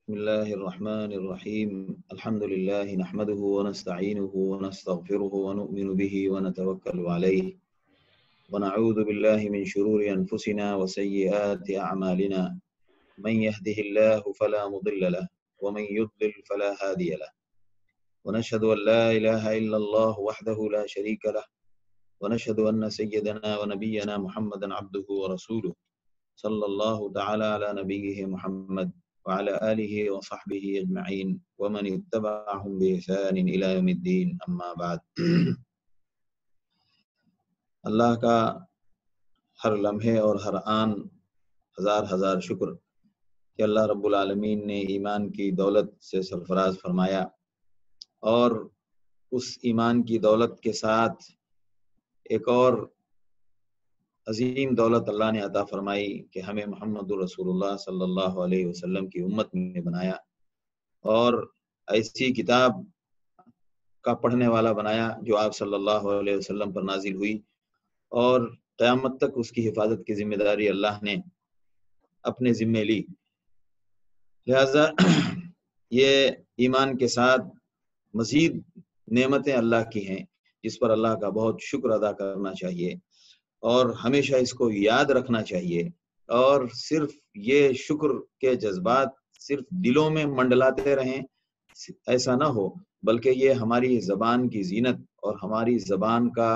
بسم الله الرحمن الرحيم الحمد لله نحمده ونستعينه ونستغفره ونؤمن به ونتوكل عليه ونعوذ بالله من شرور أنفسنا وسيئات أعمالنا من يهده الله فلا مضل له ومن يضلل فلا هادي له ونشهد أن لا إله إلا الله وحده لا شريك له ونشهد أن سيدنا ونبينا محمدا عبده ورسوله صلى الله تعالى على نبيه محمد وعلى آله وصحبه أجمعين ومن اتبعهم بإحسان إلى يوم الدين أما بعد اللہ کا ہر لمحے اور ہر آن ہزار ہزار شکر کہ اللہ رب العالمین نے ایمان کی دولت سے سرفراز فرمایا اور اس ایمان کی دولت کے ساتھ ایک اور عظیم دولت اللہ نے عطا فرمائی کہ ہمیں محمد رسول اللہ صلی اللہ علیہ وسلم کی امت میں بنایا اور ایسی کتاب کا پڑھنے والا بنایا جو آپ صلی اللہ علیہ وسلم پر نازل ہوئی اور قیامت تک اس کی حفاظت کی ذمہ داری اللہ نے اپنے ذمے لی۔ لہذا یہ ایمان کے ساتھ مزید نعمتیں اللہ کی ہیں جس پر اللہ کا بہت شکر ادا کرنا چاہیے اور ہمیشہ اس کو یاد رکھنا چاہیے، اور صرف یہ شکر کے جذبات صرف دلوں میں منڈلاتے رہیں ایسا نہ ہو، بلکہ یہ ہماری زبان کی زینت اور ہماری زبان کا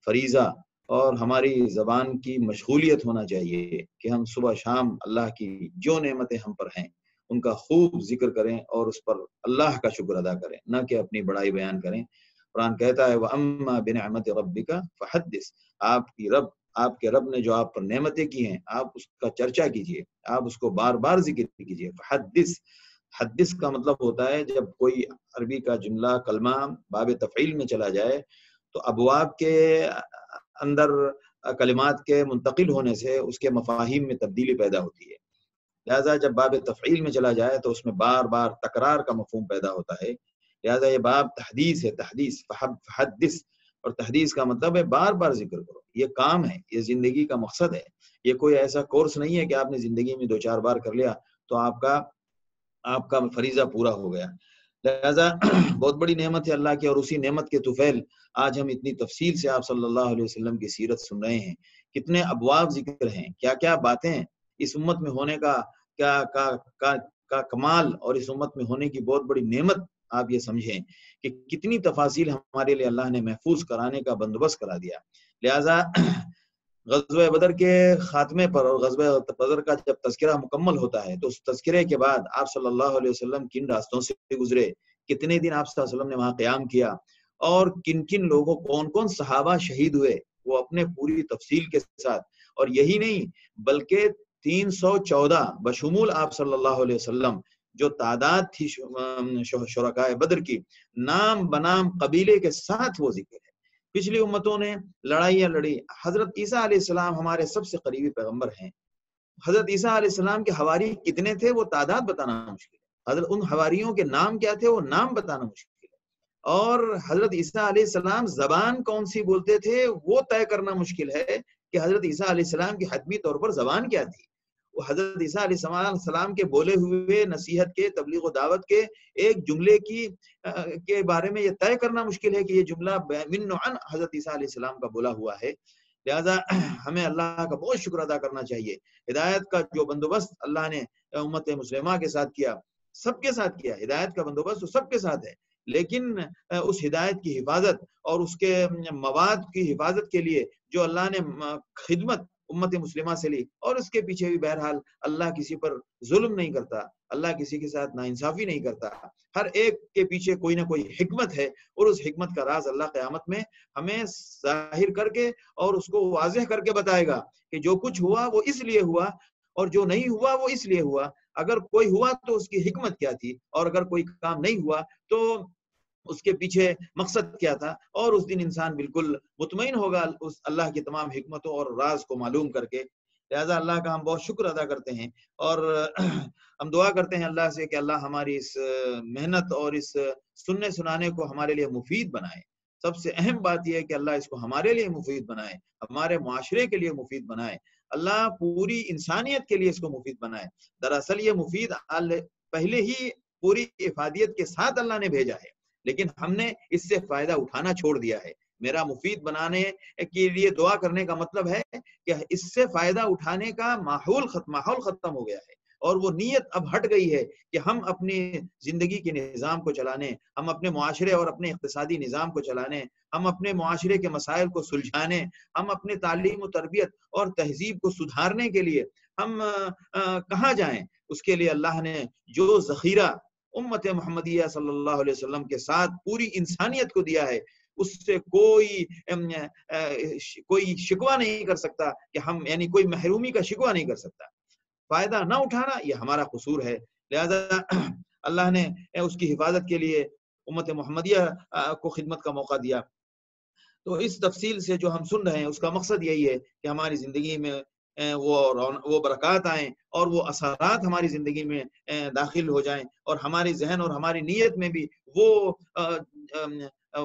فریضہ اور ہماری زبان کی مشغولیت ہونا چاہیے کہ ہم صبح شام اللہ کی جو نعمتیں ہم پر ہیں ان کا خوب ذکر کریں اور اس پر اللہ کا شکر ادا کریں، نہ کہ اپنی بڑائی بیان کریں۔ قرآن کہتا ہے وَأَمَّا بِنِعْمَتِ رَبِّكَ فَحَدِّثْ، آپ کے رب نے جو آپ پر نعمتیں کی ہیں آپ اس کا چرچا کیجئے، آپ اس کو بار بار ذکر کیجئے۔ فحدث، حدث کا مطلب ہوتا ہے جب کوئی عربی کا جملہ کلمہ باب تفعیل میں چلا جائے تو ابواب کے اندر کلمات کے منتقل ہونے سے اس کے مفاہیم میں تبدیلی پیدا ہوتی ہے، لہذا جب باب تفعیل میں چلا جائے تو اس میں بار بار تکرار کا مفہوم پیدا ہوتا ہے، لہذا یہ باب تحدیث ہے، تحدیث فحدث، اور تحدیث کا مطلب ہے بار بار ذکر کرو، یہ کام ہے، یہ زندگی کا مقصد ہے، یہ کوئی ایسا کورس نہیں ہے کہ آپ نے زندگی میں 2-4 بار کر لیا تو آپ کا فریضہ پورا ہو گیا۔ لہذا بہت بڑی نعمت ہے اللہ کی، اور اسی نعمت کے طفیل آج ہم اتنی تفصیل سے آپ صلی اللہ علیہ وسلم کی سیرت سن رہے ہیں، کتنے ابواب ذکر ہیں، کیا کیا باتیں اس امت میں ہونے کا کمال اور اس امت میں ہونے کی بہت بڑی نعمت آپ یہ سمجھیں کہ کتنی تفاصیل ہمارے لیے اللہ نے محفوظ کرانے کا بندوبست کرا دیا۔ لہذا غزوہ بدر کے خاتمے پر اور غزوہ بدر کا جب تذکرہ مکمل ہوتا ہے تو اس تذکرے کے بعد آپ صلی اللہ علیہ وسلم کن راستوں سے گزرے، کتنے دن آپ صلی اللہ علیہ وسلم نے وہاں قیام کیا، اور کن کن لوگوں کون کون صحابہ شہید ہوئے، وہ اپنے پوری تفصیل کے ساتھ، اور یہی نہیں بلکہ 314 بشمول آپ صلی اللہ علیہ وسلم جو تعداد تھی شرکاء بدر کی، نام بنام قبیلے کے ساتھ وہ ذکر ہے۔ پچھلی امتوں نے لڑائیاں لڑی، حضرت عیسیٰ علیہ السلام ہمارے سب سے قریبی پیغمبر ہیں، حضرت عیسیٰ علیہ السلام کے حواری کتنے تھے وہ تعداد بتانا مشکل ہے، حضرت ان حواریوں کے نام کیا تھے وہ نام بتانا مشکل ہے، اور حضرت عیسیٰ علیہ السلام زبان کون سی بولتے تھے وہ طے کرنا مشکل ہے کہ حضرت عیسیٰ علیہ السلام کی حتمی طور پر زبان کیا تھی۔ وہ حضرت عیسیٰ علیہ السلام کے بولے ہوئے نصیحت کے، تبلیغ و دعوت کے ایک جملے کے بارے میں یہ طے کرنا مشکل ہے کہ یہ جملہ من عن حضرت عیسیٰ علیہ السلام کا بولا ہوا ہے۔ لہذا ہمیں اللہ کا بہت شکر ادا کرنا چاہیے، ہدایت کا جو بندوبست اللہ نے امت مسلمہ کے ساتھ کیا، سب کے ساتھ کیا، ہدایت کا بندوبست تو سب کے ساتھ ہے، لیکن اس ہدایت کی حفاظت اور اس کے مواد کی حفاظت کے لیے جو اللہ نے خدمت امت مسلمہ سے لی، اور اس کے پیچھے بھی بہرحال اللہ کسی پر ظلم نہیں کرتا، اللہ کسی کے ساتھ ناانصافی نہیں کرتا، ہر ایک کے پیچھے کوئی نہ کوئی حکمت ہے، اور اس حکمت کا راز اللہ قیامت میں ہمیں ظاہر کر کے اور اس کو واضح کر کے بتائے گا کہ جو کچھ ہوا وہ اس لیے ہوا اور جو نہیں ہوا وہ اس لیے ہوا، اگر کوئی ہوا تو اس کی حکمت کیا تھی، اور اگر کوئی کام نہیں ہوا تو اس کے پیچھے مقصد کیا تھا، اور اس دن انسان بالکل مطمئن ہوگا اس اللہ کی تمام حکمتوں اور راز کو معلوم کر کے۔ لہذا اللہ کا ہم بہت شکر ادا کرتے ہیں، اور ہم دعا کرتے ہیں اللہ سے کہ اللہ ہماری اس محنت اور اس سننے سنانے کو ہمارے لیے مفید بنائے۔ سب سے اہم بات یہ ہے کہ اللہ اس کو ہمارے لیے مفید بنائے، ہمارے معاشرے کے لیے مفید بنائے، اللہ پوری انسانیت کے لیے اس کو مفید بنائے۔ دراصل یہ مفید پہلے ہی پوری افادیت کے ساتھ اللہ نے بھیجا ہے، لیکن ہم نے اس سے فائدہ اٹھانا چھوڑ دیا ہے۔ میرا مفید بنانے کے لیے دعا کرنے کا مطلب ہے کہ اس سے فائدہ اٹھانے کا ماحول ختم ہو گیا ہے، اور وہ نیت اب ہٹ گئی ہے کہ ہم اپنی زندگی کے نظام کو چلانے، ہم اپنے معاشرے اور اپنے اقتصادی نظام کو چلانے، ہم اپنے معاشرے کے مسائل کو سلجھانے، ہم اپنے تعلیم و تربیت اور تہذیب کو سدھارنے کے لیے ہم کہاں جائیں۔ اس کے لیے اللہ نے جو ذخیرہ امت محمدیہ صلی اللہ علیہ وسلم کے ساتھ پوری انسانیت کو دیا ہے، اس سے کوئی شکوہ نہیں کر سکتا کہ ہم، یعنی کوئی محرومی کا شکوہ نہیں کر سکتا۔ فائدہ نہ اٹھانا یہ ہمارا قصور ہے، لہذا اللہ نے اس کی حفاظت کے لیے امت محمدیہ کو خدمت کا موقع دیا۔ تو اس تفصیل سے جو ہم سن رہے ہیں اس کا مقصد یہی ہے کہ ہماری زندگی میں وہ برکات آئیں اور وہ اثرات ہماری زندگی میں داخل ہو جائیں، اور ہماری ذہن اور ہماری نیت میں بھی وہ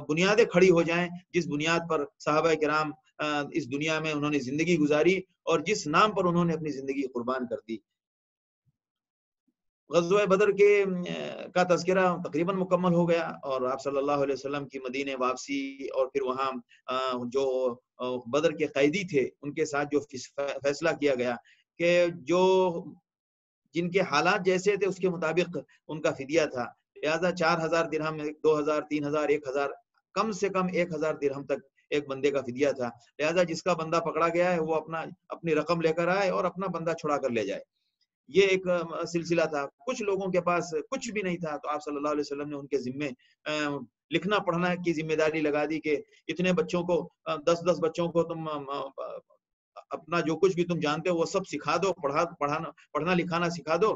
بنیادیں کھڑی ہو جائیں جس بنیاد پر صحابہ کرام اس دنیا میں انہوں نے زندگی گزاری اور جس نام پر انہوں نے اپنی زندگی قربان کر دی۔ غزوہ بدر کا تذکرہ تقریباً مکمل ہو گیا، اور آپ صلی اللہ علیہ وسلم کی مدینے واپسی، اور پھر وہاں جو بدر کے قیدی تھے ان کے ساتھ جو فیصلہ کیا گیا کہ جو جن کے حالات جیسے تھے اس کے مطابق ان کا فدیہ تھا، لہذا 4000 درہم، 2000، 3000، 1000، کم سے کم 1000 درہم تک ایک بندے کا فدیہ تھا، لہذا جس کا بندہ پکڑا گیا ہے وہ اپنی رقم لے کر آئے اور اپنا بندہ چھڑا کر لے جائے۔ یہ ایک سلسلہ تھا۔ کچھ لوگوں کے پاس کچھ بھی نہیں تھا تو آپ صلی اللہ علیہ وسلم نے ان کے ذمے لکھنا پڑھنا کی ذمہ داری لگا دی کہ اتنے بچوں کو، 10 بچوں کو تم اپنا جو کچھ بھی تم جانتے ہو وہ سب سکھا دو، پڑھنا لکھانا سکھا دو،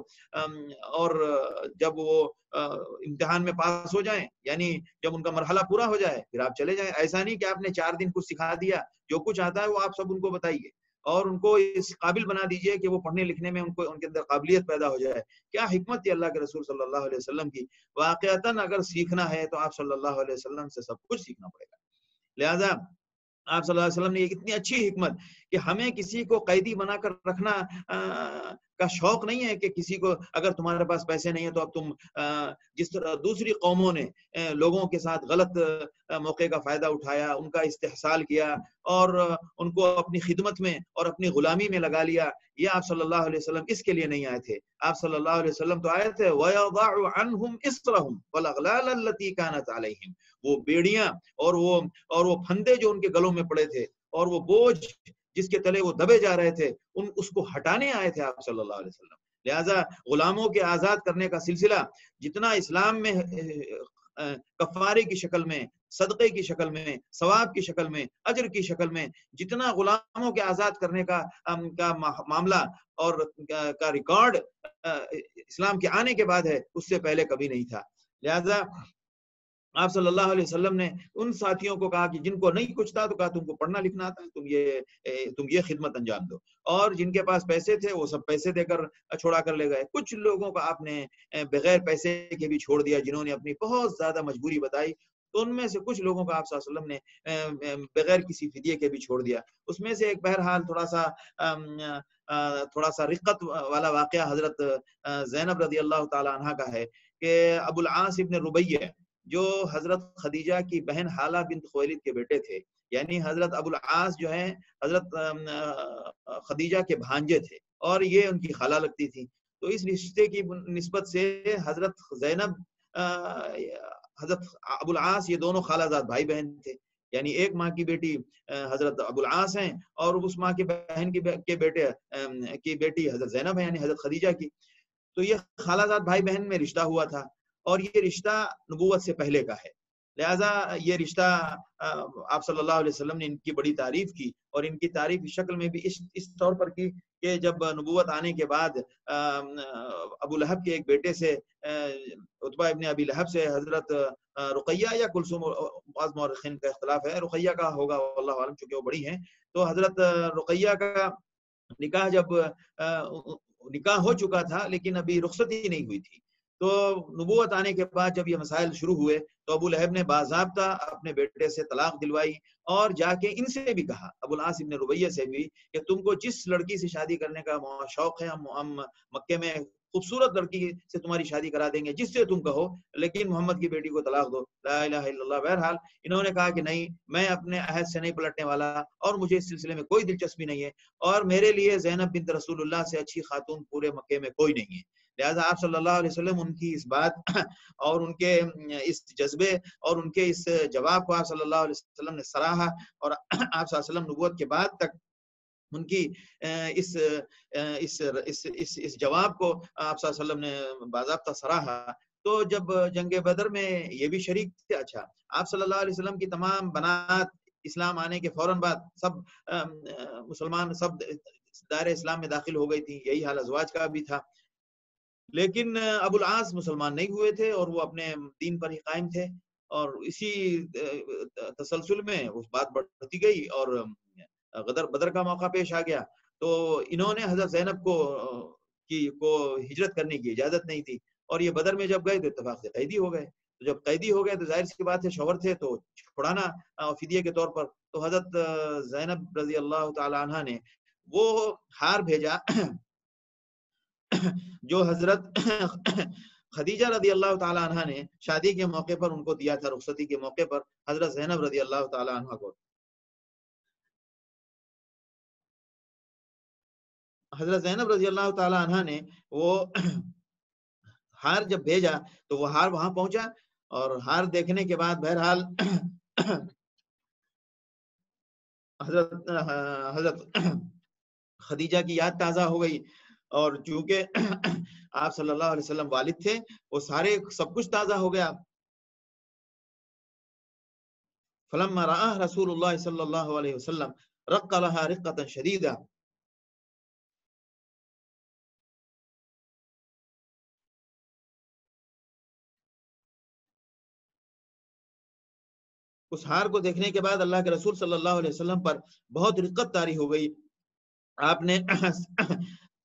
اور جب وہ امتحان میں پاس ہو جائیں، یعنی جب ان کا مرحلہ پورا ہو جائے پھر آپ چلے جائیں۔ ایسا نہیں کہ آپ نے 4 دن کچھ سکھا دیا، جو کچھ آتا ہے وہ آپ سب ان کو بتائیے اور ان کو اس قابل بنا دیجئے کہ وہ پڑھنے لکھنے میں ان کے اندر قابلیت پیدا ہو جائے۔ کیا حکمت تھی اللہ کے رسول صلی اللہ علیہ وسلم کی! واقعتاً اگر سیکھنا ہے تو آپ صلی اللہ علیہ وسلم سے سب کچھ سیکھنا پڑے گا۔ لہذا آپ صلی اللہ علیہ وسلم نے ایک اتنی اچھی حکمت کہ ہمیں کسی کو قیدی بنا کر رکھنا کا شوق نہیں ہے کہ کسی کو، اگر تمہارے پاس پیسے نہیں ہیں تو اب تم، جس طرح دوسری قوموں نے لوگوں کے ساتھ غلط موقع کا فائدہ اٹھایا، ان کا استحصال کیا اور ان کو اپنی خدمت میں اور اپنی غلامی میں لگا لیا، یہ آپ صلی اللہ علیہ وسلم اس کے لیے نہیں آئے تھے۔ آپ صلی اللہ علیہ وسلم تو آئے تھے وَيَضَعُ عَنْهُمْ إِصْرَهُمْ وَالْأَغْلَالَ الَّتِي كَانَتْ عَلَيْهِمْ، وہ بیڑیاں اور وہ پھندے جو ان کے گلوں میں پڑے تھے اور وہ بوجھ جس کے تلے وہ دبے جا رہے تھے، اس کو ہٹانے آئے تھے آپ صلی اللہ علیہ وسلم۔ لہذا غلاموں کے آزاد کرنے کا سلسلہ جتنا اسلام میں کفارے کی شکل میں، صدقے کی شکل میں، ثواب کی شکل میں، اجر کی شکل میں، جتنا غلاموں کے آزاد کرنے کا معاملہ اور کا ریکارڈ اسلام کے آنے کے بعد ہے، اس سے پہلے کبھی نہیں تھا۔ لہذا آپ صلی اللہ علیہ وسلم نے ان ساتھیوں کو کہا کہ جن کو نہیں کچھ تھا تو کہا تم کو پڑھنا لکھنا آتا ہے، تم یہ خدمت انجام دو، اور جن کے پاس پیسے تھے وہ سب پیسے دے کر چھوڑا کر لے گئے۔ کچھ لوگوں کو آپ نے بغیر پیسے کے بھی چھوڑ دیا جنہوں نے اپنی بہت زیادہ مجبوری بتائی، تو ان میں سے کچھ لوگوں کو آپ صلی اللہ علیہ وسلم نے بغیر کسی فدیے کے بھی چھوڑ دیا۔ اس میں سے ایک بہرحال تھوڑا سا رقت والا واقعہ حضرت زینب رضی اللہ تعالی عنہ کا ہے کہ ابو العاص ابن ربیہ جو حضرت خدیجہ کی بہن حالہ بنت خویلد کے بیٹے تھے، یعنی حضرت ابو العاص جو ہیں حضرت خدیجہ کے بھانجے تھے اور یہ ان کی خالہ لگتی تھی، تو اس رشتے کی نسبت سے حضرت زینب، حضرت ابو العاص، یہ دونوں خالہ زاد بھائی بہن تھے، یعنی ایک ماں کی بیٹی حضرت ابو العاص ہیں اور اس ماں کے بہن کے بیٹے کی بیٹی حضرت زینب ہے، یعنی حضرت خدیجہ کی۔ تو یہ خالہ زاد بھائی بہن میں رشتہ ہوا تھا اور یہ رشتہ نبوت سے پہلے کا ہے، لہذا یہ رشتہ آپ صلی اللہ علیہ وسلم نے ان کی بڑی تعریف کی، اور ان کی تعریف کی شکل میں بھی اس طور پر کی کہ جب نبوت آنے کے بعد ابو لہب کے ایک بیٹے سے، عتبہ ابن ابی لہب سے حضرت رقیہ یا کلثوم، بعض مورخین کا اختلاف ہے، رقیہ کا ہوگا واللہ عالم چونکہ وہ بڑی ہیں، تو حضرت رقیہ کا نکاح جب نکاح ہو چکا تھا لیکن ابھی رخصت ہی نہیں ہوئی تھی، تو نبوت آنے کے بعد جب یہ مسائل شروع ہوئے تو ابو لہب نے باضابطہ اپنے بیٹے سے طلاق دلوائی اور جا کے ان سے بھی کہا، ابو العاص ابن ربیہ سے بھی، کہ تم کو جس لڑکی سے شادی کرنے کا شوق ہے ہم مکے میں خوبصورت لڑکی سے تمہاری شادی کرا دیں گے جس سے تم کہو، لیکن محمد کی بیٹی کو طلاق دو، لا الہ الا اللہ۔ بہرحال انہوں نے کہا کہ نہیں، میں اپنے عہد سے نہیں پلٹنے والا اور مجھے اس سلسلے میں کوئی دلچسپی نہیں ہے، اور میرے لیے زینب بنت رسول اللہ سے اچھی خاتون پورے مکے میں کوئی نہیں ہے۔ لہٰذا آپ صلی اللہ علیہ وسلم ان کی اس بات اور ان کے اس جذبے اور ان کے اس جواب کو آپ صلی اللہ علیہ وسلم نے سراہا، اور آپ صلی اللہ علیہ وسلم نبوت کے بعد تک ان کی اس جواب کو آپ صلی اللہ علیہ وسلم نے باضابطہ سراہا۔ تو جب جنگ بدر میں یہ بھی شریک تھے، اچھا آپ صلی اللہ علیہ وسلم کی تمام بنات اسلام آنے کے فوراً بعد سب مسلمان، سب دائرہ اسلام میں داخل ہو گئی تھی، یہی حال ازواج کا بھی تھا، لیکن ابو العاص مسلمان نہیں ہوئے تھے اور وہ اپنے دین پر ہی قائم تھے، اور اسی تسلسل میں وہ بات بڑھتی گئی اور بدر کا موقع پیش آ گیا، تو انہوں نے حضرت زینب کو ہجرت کرنے کی اجازت نہیں تھی، اور یہ بدر میں جب گئے تو اتفاق سے قیدی ہو گئے، تو جب قیدی ہو گئے تو ظاہر سی بات ہے شوہر تھے تو چھڑانا فدیے کے طور پر، تو حضرت زینب رضی اللہ تعالی عنہ نے وہ ہار بھیجا جو حضرت خدیجہ رضی اللہ تعالی عنہ نے شادی کے موقع پر ان کو دیا تھا، رخصتی کے موقع پر حضرت زینب رضی اللہ تعالی عنہ کو۔ حضرت زینب رضی اللہ تعالی عنہ نے وہ ہار جب بھیجا تو وہ ہار وہاں پہنچا، اور ہار دیکھنے کے بعد بہرحال حضرت خدیجہ کی یاد تازہ ہو گئی، اور چونکہ آپ صلی اللہ علیہ وسلم والد تھے، وہ سارے سب کچھ تازہ ہو گیا۔ فلما رآہ رسول اللہ صلی اللہ علیہ وسلم رق لها رقة شدیدہ، اس ہار کو دیکھنے کے بعد اللہ کے رسول صلی اللہ علیہ وسلم پر بہت رقت طاری ہو گئی۔ آپ نے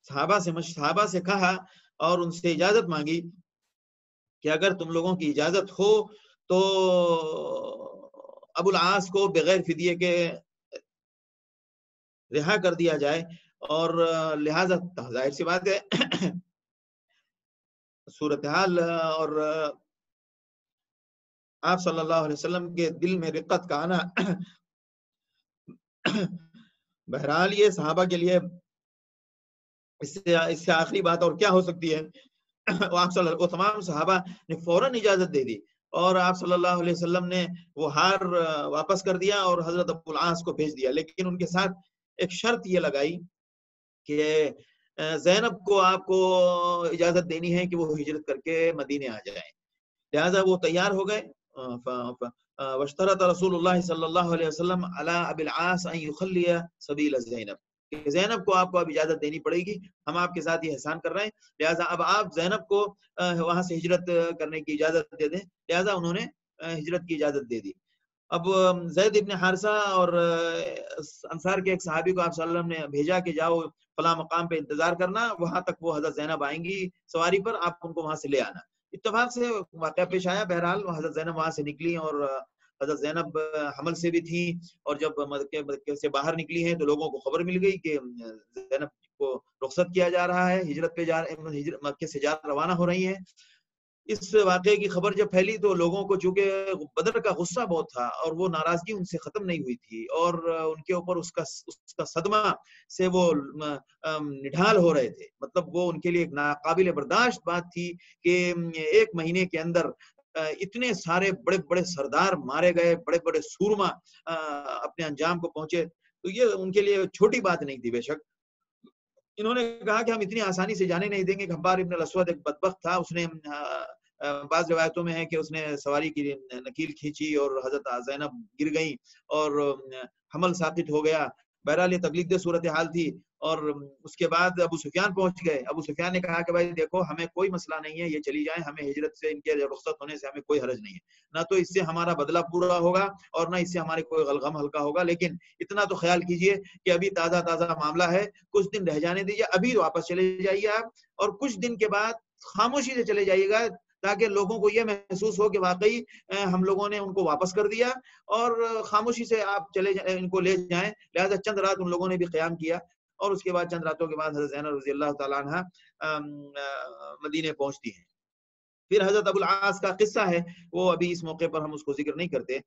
صحابہ سے کہا اور ان سے اجازت مانگی کہ اگر تم لوگوں کی اجازت ہو تو ابو العاص کو بغیر فدیے کے رہا کر دیا جائے، اور لہذا ظاہر سی بات ہے صورتحال اور آپ صلی اللہ علیہ وسلم کے دل میں رقت کا آنا بہرحال یہ صحابہ کے لیے اس سے آخری بات اور کیا ہو سکتی ہے۔ وہ تمام صحابہ نے فوراً اجازت دے دی، اور آپ صلی اللہ علیہ وسلم نے وہ ہار واپس کر دیا اور حضرت ابو العاص کو بھیج دیا، لیکن ان کے ساتھ ایک شرط یہ لگائی کہ زینب کو آپ کو اجازت دینی ہے کہ وہ ہجرت کر کے مدینے آ جائیں۔ لہٰذا وہ تیار ہو گئے، واشترط رسول اللہ صلی اللہ علیہ وسلم علی ابی العاص ان یخلی سبیل زینب، کہ زینب کو آپ کو اب اجازت دینی پڑے گی، ہم آپ کے ساتھ یہ احسان کر رہے ہیں، لہٰذا اب آپ زینب کو وہاں سے ہجرت کرنے کی اجازت دے دیں۔ لہٰذا انہوں نے ہجرت کی اجازت دے دی۔ اب زید ابن حارثہ اور انصار کے ایک صحابی کو آپ صلی اللہ علیہ وسلم نے بھیجا کہ جاؤ فلاں مقام پہ انتظار کرنا، وہاں تک وہ حضرت زینب آئیں گی سواری پر، آپ ان کو وہاں سے لے آنا۔ اتفاق سے واقعہ پیش آیا، بہرحال حضرت زینب وہاں سے نکلی، اور حضرت زینب حمل سے بھی تھی، اور جب مکے سے باہر نکلی ہیں تو لوگوں کو خبر مل گئی کہ زینب کو رخصت کیا جا رہا ہے، ہجرت پہ مکے سے روانہ ہو رہی ہیں۔ اس واقعے کی خبر جب پھیلی تو لوگوں کو، چونکہ بدر کا غصہ بہت تھا اور وہ ناراضگی ان سے ختم نہیں ہوئی تھی، اور ان کے اوپر اس کا صدمہ سے وہ نڈھال ہو رہے تھے، مطلب وہ ان کے لیے ایک ناقابل برداشت بات تھی کہ ایک مہینے کے اندر اتنے سارے بڑے بڑے سردار مارے گئے، بڑے بڑے سورما اپنے انجام کو پہنچے، تو یہ ان کے لیے چھوٹی بات نہیں تھی۔ بے شک انہوں نے کہا کہ ہم اتنی آسانی سے جانے نہیں دیں گے۔ حبار ابن الاسود ایک بدبخت تھا، اس نے بعض روایتوں میں ہے کہ اس نے سواری کی نکیل کھینچی اور حضرت زینب گر گئیں اور حمل ساقط ہو گیا۔ بہرحال یہ تکلیف دہ صورتحال تھی، اور اس کے بعد ابو سفیان پہنچ گئے۔ ابو سفیان نے کہا کہ بھائی دیکھو، ہمیں کوئی مسئلہ نہیں ہے، یہ چلی جائیں، ہمیں ہجرت سے ان کے رخصت ہونے سے ہمیں کوئی حرج نہیں ہے، نہ تو اس سے ہمارا بدلہ پورا ہوگا اور نہ اس سے ہمارے کوئی غم ہلکا ہوگا، لیکن اتنا تو خیال کیجئے کہ ابھی تازہ تازہ معاملہ ہے، کچھ دن رہ جانے دیجیے، ابھی واپس چلے جائیے آپ، اور کچھ دن کے بعد خاموشی سے چلے جائیے گا، تاکہ لوگوں کو یہ محسوس ہو کہ واقعی ہم لوگوں نے ان کو واپس کر دیا، اور خاموشی سے آپ چلے ان کو لے جائیں۔ لہذا چند رات ان لوگوں نے بھی قیام کیا، اور اس کے بعد چند راتوں کے بعد حضرت زینب رضی اللہ تعالیٰ عنہ مدینے پہنچتی ہیں۔ پھر حضرت ابو العاص کا قصہ ہے، وہ ابھی اس موقع پر ہم اس کو ذکر نہیں کرتے۔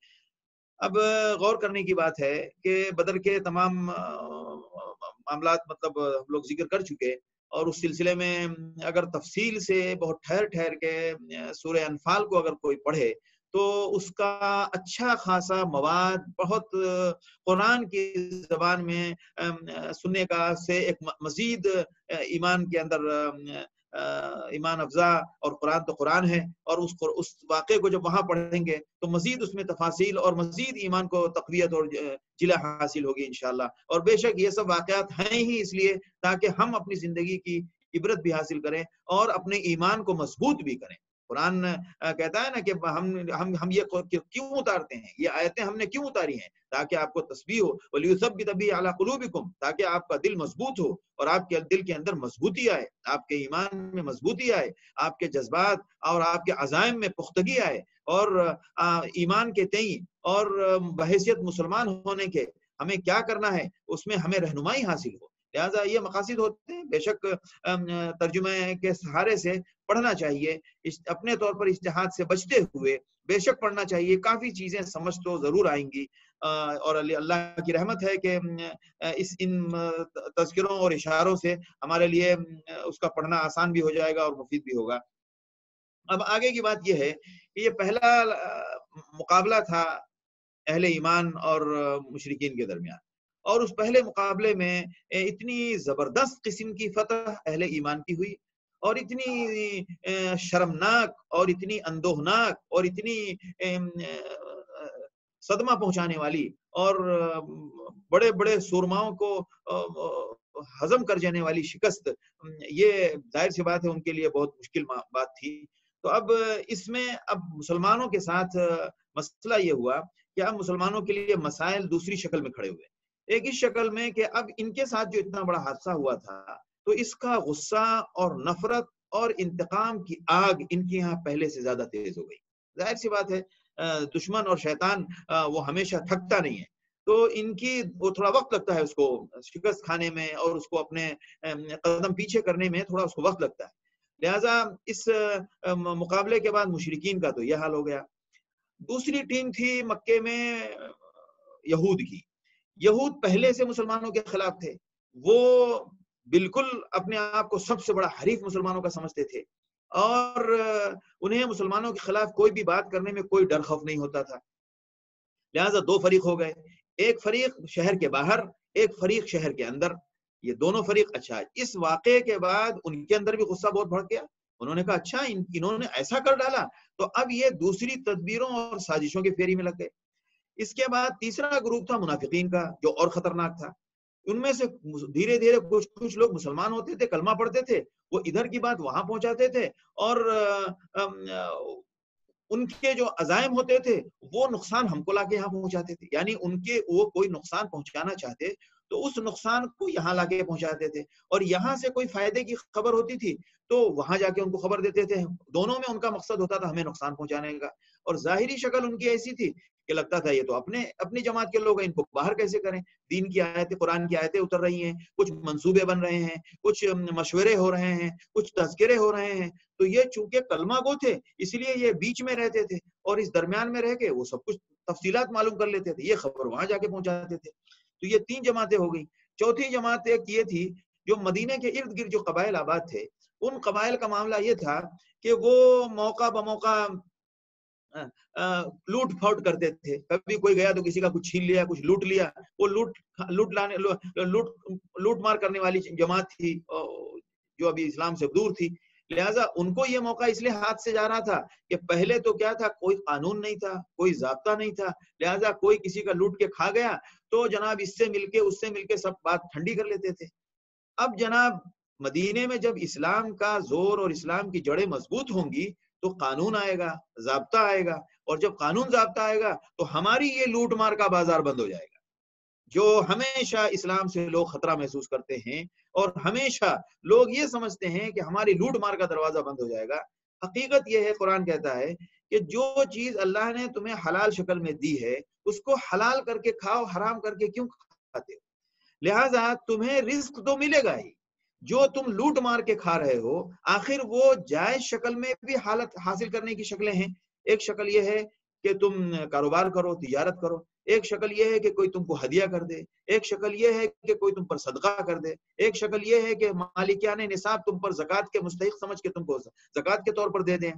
اب غور کرنے کی بات ہے کہ بدر کے تمام معاملات مطلب ہم لوگ ذکر کر چکے، اور اس سلسلے میں اگر تفصیل سے بہت ٹھہر کے سورہ انفال کو اگر کوئی پڑھے تو اس کا اچھا خاصا مواد بہت قرآن کی زبان میں سننے کا سے ایک مزید ایمان کے اندر ایمان افزا، اور قرآن تو قرآن ہے، اور اس واقعے کو جب وہاں پڑھیں گے تو مزید اس میں تفاصیل اور مزید ایمان کو تقویت اور جلہ حاصل ہوگی انشاءاللہ۔ اور بے شک یہ سب واقعات ہیں ہی اس لیے تاکہ ہم اپنی زندگی کی عبرت بھی حاصل کریں اور اپنے ایمان کو مضبوط بھی کریں۔ قرآن کہتا ہے نا کہ ہم یہ کیوں اتارتے ہیں، یہ آیتیں ہم نے کیوں اتاری ہیں؟ تاکہ آپ کو تسبیح ہو، وَلِيُثَبِّتَ بِهِ عَلَىٰ قُلُوبِكُمْ، تاکہ آپ کا دل مضبوط ہو اور آپ کے دل کے اندر مضبوطی آئے، آپ کے ایمان میں مضبوطی آئے، آپ کے جذبات اور آپ کے عزائم میں پختگی آئے، اور ایمان کے تئیں اور بحیثیت مسلمان ہونے کے ہمیں کیا کرنا ہے اس میں ہمیں رہنمائی حاصل ہو۔ لہٰذا یہ مقاصد ہوتے ہیں۔ بے شک ترجمے کے سہارے سے پڑھنا چاہیے، اپنے طور پر اجتہاد سے بچتے ہوئے بے شک پڑھنا چاہیے، کافی چیزیں سمجھ تو ضرور آئیں گی، اور اللہ کی رحمت ہے کہ ان تذکروں اور اشاروں سے ہمارے لیے اس کا پڑھنا آسان بھی ہو جائے گا اور مفید بھی ہوگا۔ اب آگے کی بات یہ ہے کہ یہ پہلا مقابلہ تھا اہل ایمان اور مشرکین کے درمیان، اور اس پہلے مقابلے میں اتنی زبردست قسم کی فتح اہل ایمان کی ہوئی، اور اتنی شرمناک اور اتنی اندوہناک اور اتنی صدمہ پہنچانے والی اور بڑے بڑے سورماؤں کو ہضم کر جانے والی شکست، یہ ظاہر سی بات ہے ان کے لیے بہت مشکل بات تھی۔ تو اب اس میں اب مسلمانوں کے ساتھ مسئلہ یہ ہوا کہ اب مسلمانوں کے لیے مسائل دوسری شکل میں کھڑے ہوئے، ایک اس شکل میں کہ اب ان کے ساتھ جو اتنا بڑا حادثہ ہوا تھا تو اس کا غصہ اور نفرت اور انتقام کی آگ ان کے یہاں پہلے سے زیادہ تیز ہو گئی۔ ظاہر سی بات ہے دشمن اور شیطان وہ ہمیشہ تھکتا نہیں ہے، تو ان کی وہ تھوڑا وقت لگتا ہے اس کو شکست کھانے میں اور اس کو اپنے قدم پیچھے کرنے میں تھوڑا اس کو وقت لگتا ہے۔ لہٰذا اس مقابلے کے بعد مشرکین کا تو یہ حال ہو گیا۔ دوسری ٹیم تھی مکے میں یہود کی۔ یہود پہلے سے مسلمانوں کے خلاف تھے، وہ بالکل اپنے آپ کو سب سے بڑا حریف مسلمانوں کا سمجھتے تھے، اور انہیں مسلمانوں کے خلاف کوئی بھی بات کرنے میں کوئی ڈر خوف نہیں ہوتا تھا۔ لہٰذا دو فریق ہو گئے، ایک فریق شہر کے باہر، ایک فریق شہر کے اندر۔ یہ دونوں فریق اچھا ہے، اس واقعے کے بعد ان کے اندر بھی غصہ بہت بڑھ گیا۔ انہوں نے کہا اچھا انہوں نے ایسا کر ڈالا، تو اب یہ دوسری تدبیروں اور سازشوں کی پھیری میں لگ گئے۔ اس کے بعد تیسرا گروپ تھا منافقین کا، جو اور خطرناک تھا۔ ان میں سے دھیرے دھیرے کچھ لوگ مسلمان ہوتے تھے، کلمہ پڑھتے تھے، وہ ادھر کی بات وہاں پہنچاتے تھے، اور ان کے جو عزائم ہوتے تھے وہ نقصان ہم کو لا کے یہاں پہنچاتے تھے، یعنی ان کے وہ کوئی نقصان پہنچانا چاہتے تو اس نقصان کو یہاں لا کے پہنچاتے تھے، اور یہاں سے کوئی فائدے کی خبر ہوتی تھی تو وہاں جا کے ان کو خبر دیتے تھے۔ دونوں میں ان کا مقصد ہوتا تھا ہمیں نقصان پہنچانے کا، اور ظاہری شکل ان کی ایسی تھی کہ لگتا تھا یہ تو اپنی جماعت کے لوگ ہیں، ان کو باہر کیسے کریں؟ دین کی آیتیں، قرآن کی آیتیں اتر رہی ہیں، کچھ منصوبے بن رہے ہیں، کچھ مشورے ہو رہے ہیں، کچھ تذکرے ہو رہے ہیں، تو یہ چونکہ کلمہ گو تھے اس لیے یہ بیچ میں رہتے تھے، اور اس درمیان میں رہ کے وہ سب کچھ تفصیلات معلوم کر لیتے تھے، یہ خبر وہاں جا کے پہنچاتے تھے۔ تو یہ تین جماعتیں ہو گئی۔ چوتھی جماعت ایک یہ تھی جو مدینے کے ارد گرد جو قبائل آباد تھے، ان قبائل کا معاملہ یہ تھا کہ وہ موقع بموقع لوٹ پھوٹ کرتے تھے، کبھی کوئی گیا تو کسی کا کچھ چھین لیا، کچھ لوٹ لیا، وہ لوٹ مار کرنے والی جماعت تھی جو ابھی اسلام سے دور تھی۔ لہٰذا ان کو یہ موقع اس لیے ہاتھ سے جا رہا تھا کہ پہلے تو کیا تھا، کوئی قانون نہیں تھا، کوئی ضابطہ نہیں تھا، لہٰذا کوئی کسی کا لوٹ کے کھا گیا تو جناب اس سے مل کے اس سے مل کے سب بات ٹھنڈی کر لیتے تھے۔ اب جناب مدینے میں جب اسلام کا زور اور اسلام کی جڑیں مضبوط ہوں گی تو قانون آئے گا، ضابطہ آئے گا، اور جب قانون ضابطہ آئے گا تو ہماری یہ لوٹ مار کا بازار بند ہو جائے گا، جو ہمیشہ اسلام سے لوگ خطرہ محسوس کرتے ہیں اور ہمیشہ لوگ یہ سمجھتے ہیں کہ ہماری لوٹ مار کا دروازہ بند ہو جائے گا۔ حقیقت یہ ہے، قرآن کہتا ہے کہ جو چیز اللہ نے تمہیں حلال شکل میں دی ہے اس کو حلال کر کے کھاؤ، حرام کر کے کیوں کھاتے ہو؟ لہٰذا تمہیں رزق تو ملے گا ہی، جو تم لوٹ مار کے کھا رہے ہو آخر وہ جائز شکل میں بھی حالت حاصل کرنے کی شکلیں ہیں۔ ایک شکل یہ ہے کہ تم کاروبار کرو، تجارت کرو، ایک شکل یہ ہے کہ کوئی تم کو ہدیہ کر دے، ایک شکل یہ ہے کہ کوئی تم پر صدقہ کر دے، ایک شکل یہ ہے کہ مالکیان نصاب تم پر زکوٰۃ کے مستحق سمجھ کے تم کو زکوٰۃ کے طور پر دے دیں۔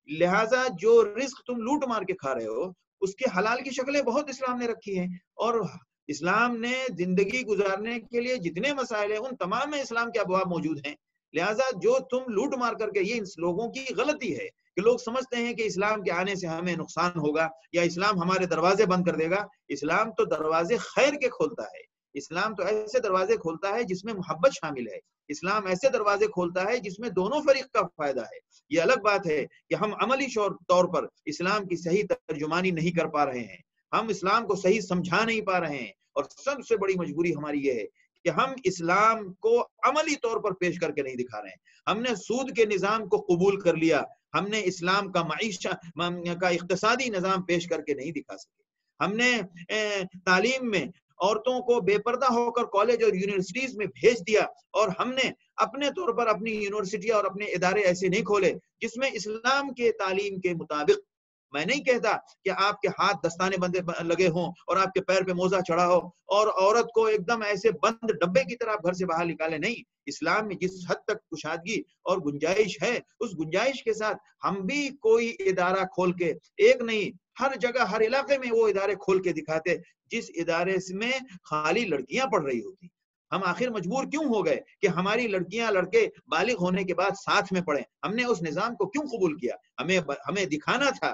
لہٰذا جو رزق تم لوٹ مار کے کھا رہے ہو اس کے حلال کی شکلیں بہت اسلام نے رکھی ہیں، اور اسلام نے زندگی گزارنے کے لیے جتنے مسائل ہیں ان تمام میں اسلام کے ابواب موجود ہیں۔ لہٰذا جو تم لوٹ مار کر کے، یہ لوگوں کی غلطی ہے کہ لوگ سمجھتے ہیں کہ اسلام کے آنے سے ہمیں نقصان ہوگا یا اسلام ہمارے دروازے بند کر دے گا۔ اسلام تو دروازے خیر کے کھولتا ہے، اسلام تو ایسے دروازے کھولتا ہے جس میں محبت شامل ہے، اسلام ایسے دروازے کھولتا ہے جس میں دونوں فریق کا فائدہ ہے۔ یہ الگ بات ہے کہ ہم عملی طور پر اسلام کی صحیح ترجمانی نہیں کر پا رہے ہیں، ہم اسلام کو صحیح سمجھا نہیں پا رہے ہیں، اور سب سے بڑی مجبوری ہماری یہ ہے کہ ہم اسلام کو عملی طور پر پیش کر کے نہیں دکھا رہے ہیں۔ ہم نے سود کے نظام کو قبول کر لیا، ہم نے اسلام کا معیشت کا اقتصادی نظام پیش کر کے نہیں دکھا سکے۔ ہم نے تعلیم میں عورتوں کو بے پردہ ہو کر کالج اور یونیورسٹیز میں بھیج دیا، اور ہم نے اپنے طور پر اپنی یونیورسٹی اور اپنے ادارے ایسے نہیں کھولے جس میں اسلام کے تعلیم کے مطابق، میں نہیں کہتا کہ آپ کے ہاتھ دستانے بندے لگے ہوں اور آپ کے پیر پہ موزہ چڑھا ہو اور عورت کو ایک دم ایسے بند ڈبے کی طرح گھر سے باہر نکالے، نہیں۔ اسلام میں جس حد تک کشادگی اور گنجائش ہے اس گنجائش کے ساتھ ہم بھی کوئی ادارہ کھول کے، ایک نہیں ہر جگہ ہر علاقے میں وہ ادارے کھول کے دکھاتے جس ادارے میں خالی لڑکیاں پڑھ رہی ہوتی۔ ہم آخر مجبور کیوں ہو گئے کہ ہماری لڑکیاں لڑکے بالغ ہونے کے بعد ساتھ میں پڑھیں؟ ہم نے اس نظام کو کیوں قبول کیا؟ ہمیں دکھانا تھا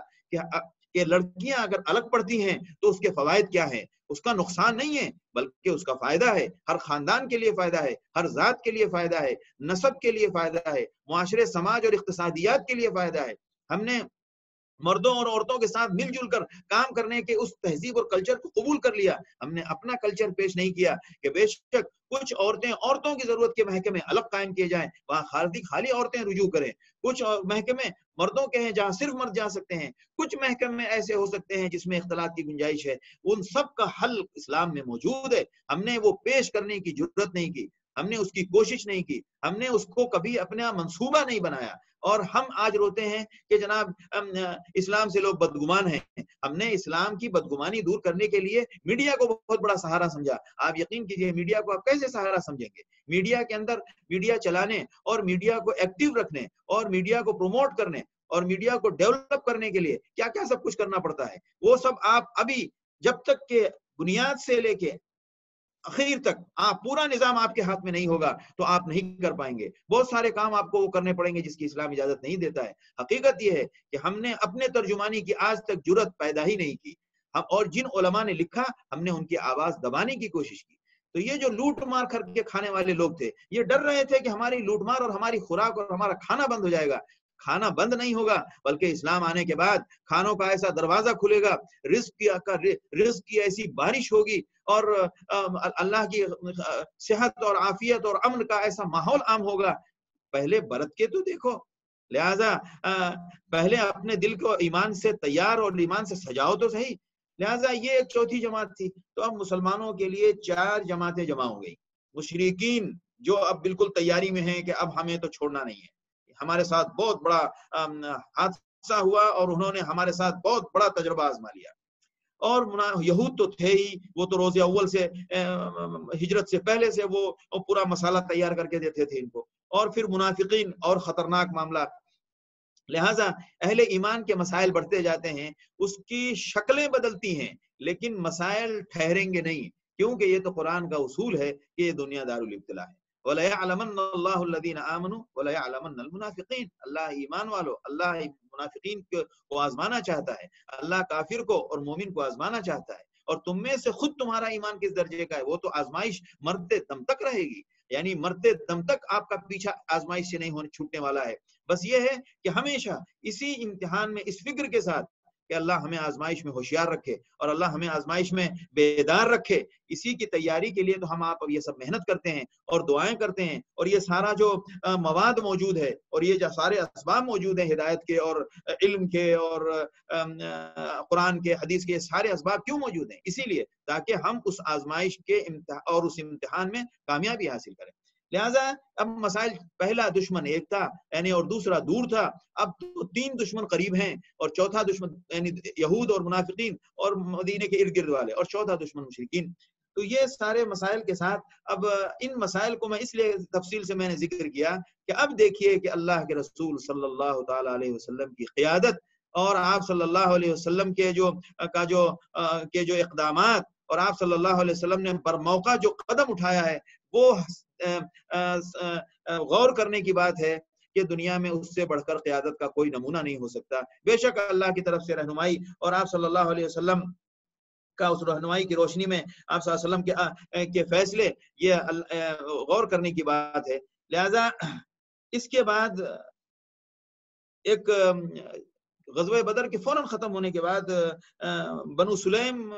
کہ لڑکیاں اگر الگ پڑھتی ہیں تو اس کے فوائد کیا ہیں، اس کا نقصان نہیں ہے بلکہ اس کا فائدہ ہے، ہر خاندان کے لیے فائدہ ہے، ہر ذات کے لیے فائدہ ہے، نسب کے لیے فائدہ ہے، معاشرے سماج اور اقتصادیات کے لیے فائدہ ہے۔ ہم نے مردوں اور عورتوں کے ساتھ مل جل کر کام کرنے کے اس تہذیب اور کلچر کو قبول کر لیا۔ ہم نے اپنا کلچر پیش نہیں کیا کہ بے شک کچھ عورتوں کی ضرورت کے محکمے الگ قائم کیے جائیں، وہاں خالی عورتیں رجوع کریں، کچھ محکمے مردوں کے ہیں جہاں صرف مرد جا سکتے ہیں، کچھ محکمے ایسے ہو سکتے ہیں جس میں اختلاط کی گنجائش ہے۔ ان سب کا حل اسلام میں موجود ہے، ہم نے وہ پیش کرنے کی جرات نہیں کی، ہم نے اس کی کوشش نہیں کی، ہم نے اس کو کبھی اپنا منصوبہ نہیں بنایا، اور ہم آج روتے ہیں کہ جناب اسلام سے لوگ بدگمان ہیں۔ ہم نے اسلام کی بدگمانی دور کرنے کے لیے میڈیا کو بہت بڑا سہارا سمجھا۔ آپ یقین کیجئے میڈیا کو آپ کیسے سہارا سمجھیں گے؟ میڈیا کے اندر میڈیا چلانے اور میڈیا کو ایکٹیو رکھنے اور میڈیا کو پروموٹ کرنے اور میڈیا کو ڈیولپ کرنے کے لیے کیا کیا سب کچھ کرنا پڑتا ہے، وہ سب آپ ابھی جب تک کہ بنیاد سے لے کے اخیر تک پورا نظام آپ کے ہاتھ میں نہیں ہوگا تو آپ نہیں کر پائیں گے۔ بہت سارے کام آپ کو وہ کرنے پڑیں گے جس کی اسلام اجازت نہیں دیتا ہے۔ حقیقت یہ ہے کہ ہم نے اپنے ترجمانی کی آج تک جرات پیدا ہی نہیں کی، اور جن علماء نے لکھا ہم نے ان کی آواز دبانے کی کوشش کی۔ تو یہ جو لوٹ مار کر کے کھانے والے لوگ تھے یہ ڈر رہے تھے کہ ہماری لوٹ مار اور ہماری خوراک اور ہمارا کھانا بند ہو جائے گا۔ کھانا بند نہیں ہوگا بلکہ اسلام آنے کے بعد کھانوں کا ایسا دروازہ کھلے گا، رزق کی ایسی بارش ہوگی، اور اللہ کی صحت اور عافیت اور امن کا ایسا ماحول عام ہوگا۔ پہلے برت کے تو دیکھو، لہذا پہلے اپنے دل کو ایمان سے تیار اور ایمان سے سجاؤ تو صحیح۔ لہذا یہ ایک چوتھی جماعت تھی، تو اب مسلمانوں کے لیے 4 جماعتیں جمع ہو گئی۔ مشرکین جو اب بالکل تیاری میں ہیں کہ اب ہمیں تو چھوڑنا نہیں ہے، ہمارے ساتھ بہت بڑا حادثہ ہوا اور انہوں نے ہمارے ساتھ بہت بڑا تجربہ آزما لیا۔ اور یہود تو تھے ہی، وہ تو روز اول سے ہجرت سے پہلے سے وہ پورا مسالہ تیار کر کے دیتے تھے ان کو، اور پھر منافقین اور خطرناک معاملہ۔ لہٰذا اہل ایمان کے مسائل بڑھتے جاتے ہیں، اس کی شکلیں بدلتی ہیں لیکن مسائل ٹھہریں گے نہیں، کیونکہ یہ تو قرآن کا اصول ہے کہ یہ دنیا دار الابتلاء ہے۔ وَلَيَعْلَمَنَّ اللَّهُ الَّذِينَ آمَنُوا وَلَيَعْلَمَنَّ الْمُنَافِقِينَ۔ اللہ ایمان والو، اللہ منافقین کو آزمانا چاہتا ہے، اللہ کافر کو اور مومن کو آزمانا چاہتا ہے، اور تم میں سے خود تمہارا ایمان کس درجے کا ہے وہ تو آزمائش مرتے دم تک رہے گی، یعنی مرتے دم تک آپ کا پیچھا آزمائش سے نہیں چھوٹنے والا ہے۔ بس یہ ہے کہ ہمیشہ اسی امتحان میں اس فکر کے ساتھ کہ اللہ ہمیں آزمائش میں ہوشیار رکھے اور اللہ ہمیں آزمائش میں بیدار رکھے، اسی کی تیاری کے لیے تو ہم آپ یہ سب محنت کرتے ہیں اور دعائیں کرتے ہیں، اور یہ سارا جو مواد موجود ہے اور یہ جو سارے اسباب موجود ہیں ہدایت کے اور علم کے اور قرآن کے حدیث کے، سارے اسباب کیوں موجود ہیں؟ اسی لیے تاکہ ہم اس آزمائش کے اور اس امتحان میں کامیابی حاصل کریں۔ لہٰذا اب مسائل، پہلا دشمن ایک تھا یعنی اور دوسرا دور تھا، اب تین دشمن قریب ہیں اور چوتھا دشمن یعنی یہود اور منافقین اور مدینے کے ارد گرد والے، اور چوتھا دشمن مشرکین۔ تو یہ سارے مسائل کے ساتھ اب ان مسائل کو میں اس لیے تفصیل سے میں نے ذکر کیا کہ اب دیکھیے کہ اللہ کے رسول صلی اللہ تعالی علیہ وسلم کی قیادت اور آپ صلی اللہ علیہ وسلم کے جو اقدامات اور آپ صلی اللہ علیہ وسلم نے بر موقع جو قدم اٹھایا ہے، وہ غور کرنے کی بات ہے کہ دنیا میں اس سے بڑھ کر قیادت کا کوئی نمونہ نہیں ہو سکتا۔ بے شک اللہ کی طرف سے رہنمائی اور آپ صلی اللہ علیہ وسلم کا اس رہنمائی کی روشنی میں آپ صلی اللہ علیہ وسلم کے فیصلے یہ غور کرنے کی بات ہے۔ لہذا اس کے بعد ایک غزوہ بدر کے فوراً ختم ہونے کے بعد بنو سلیم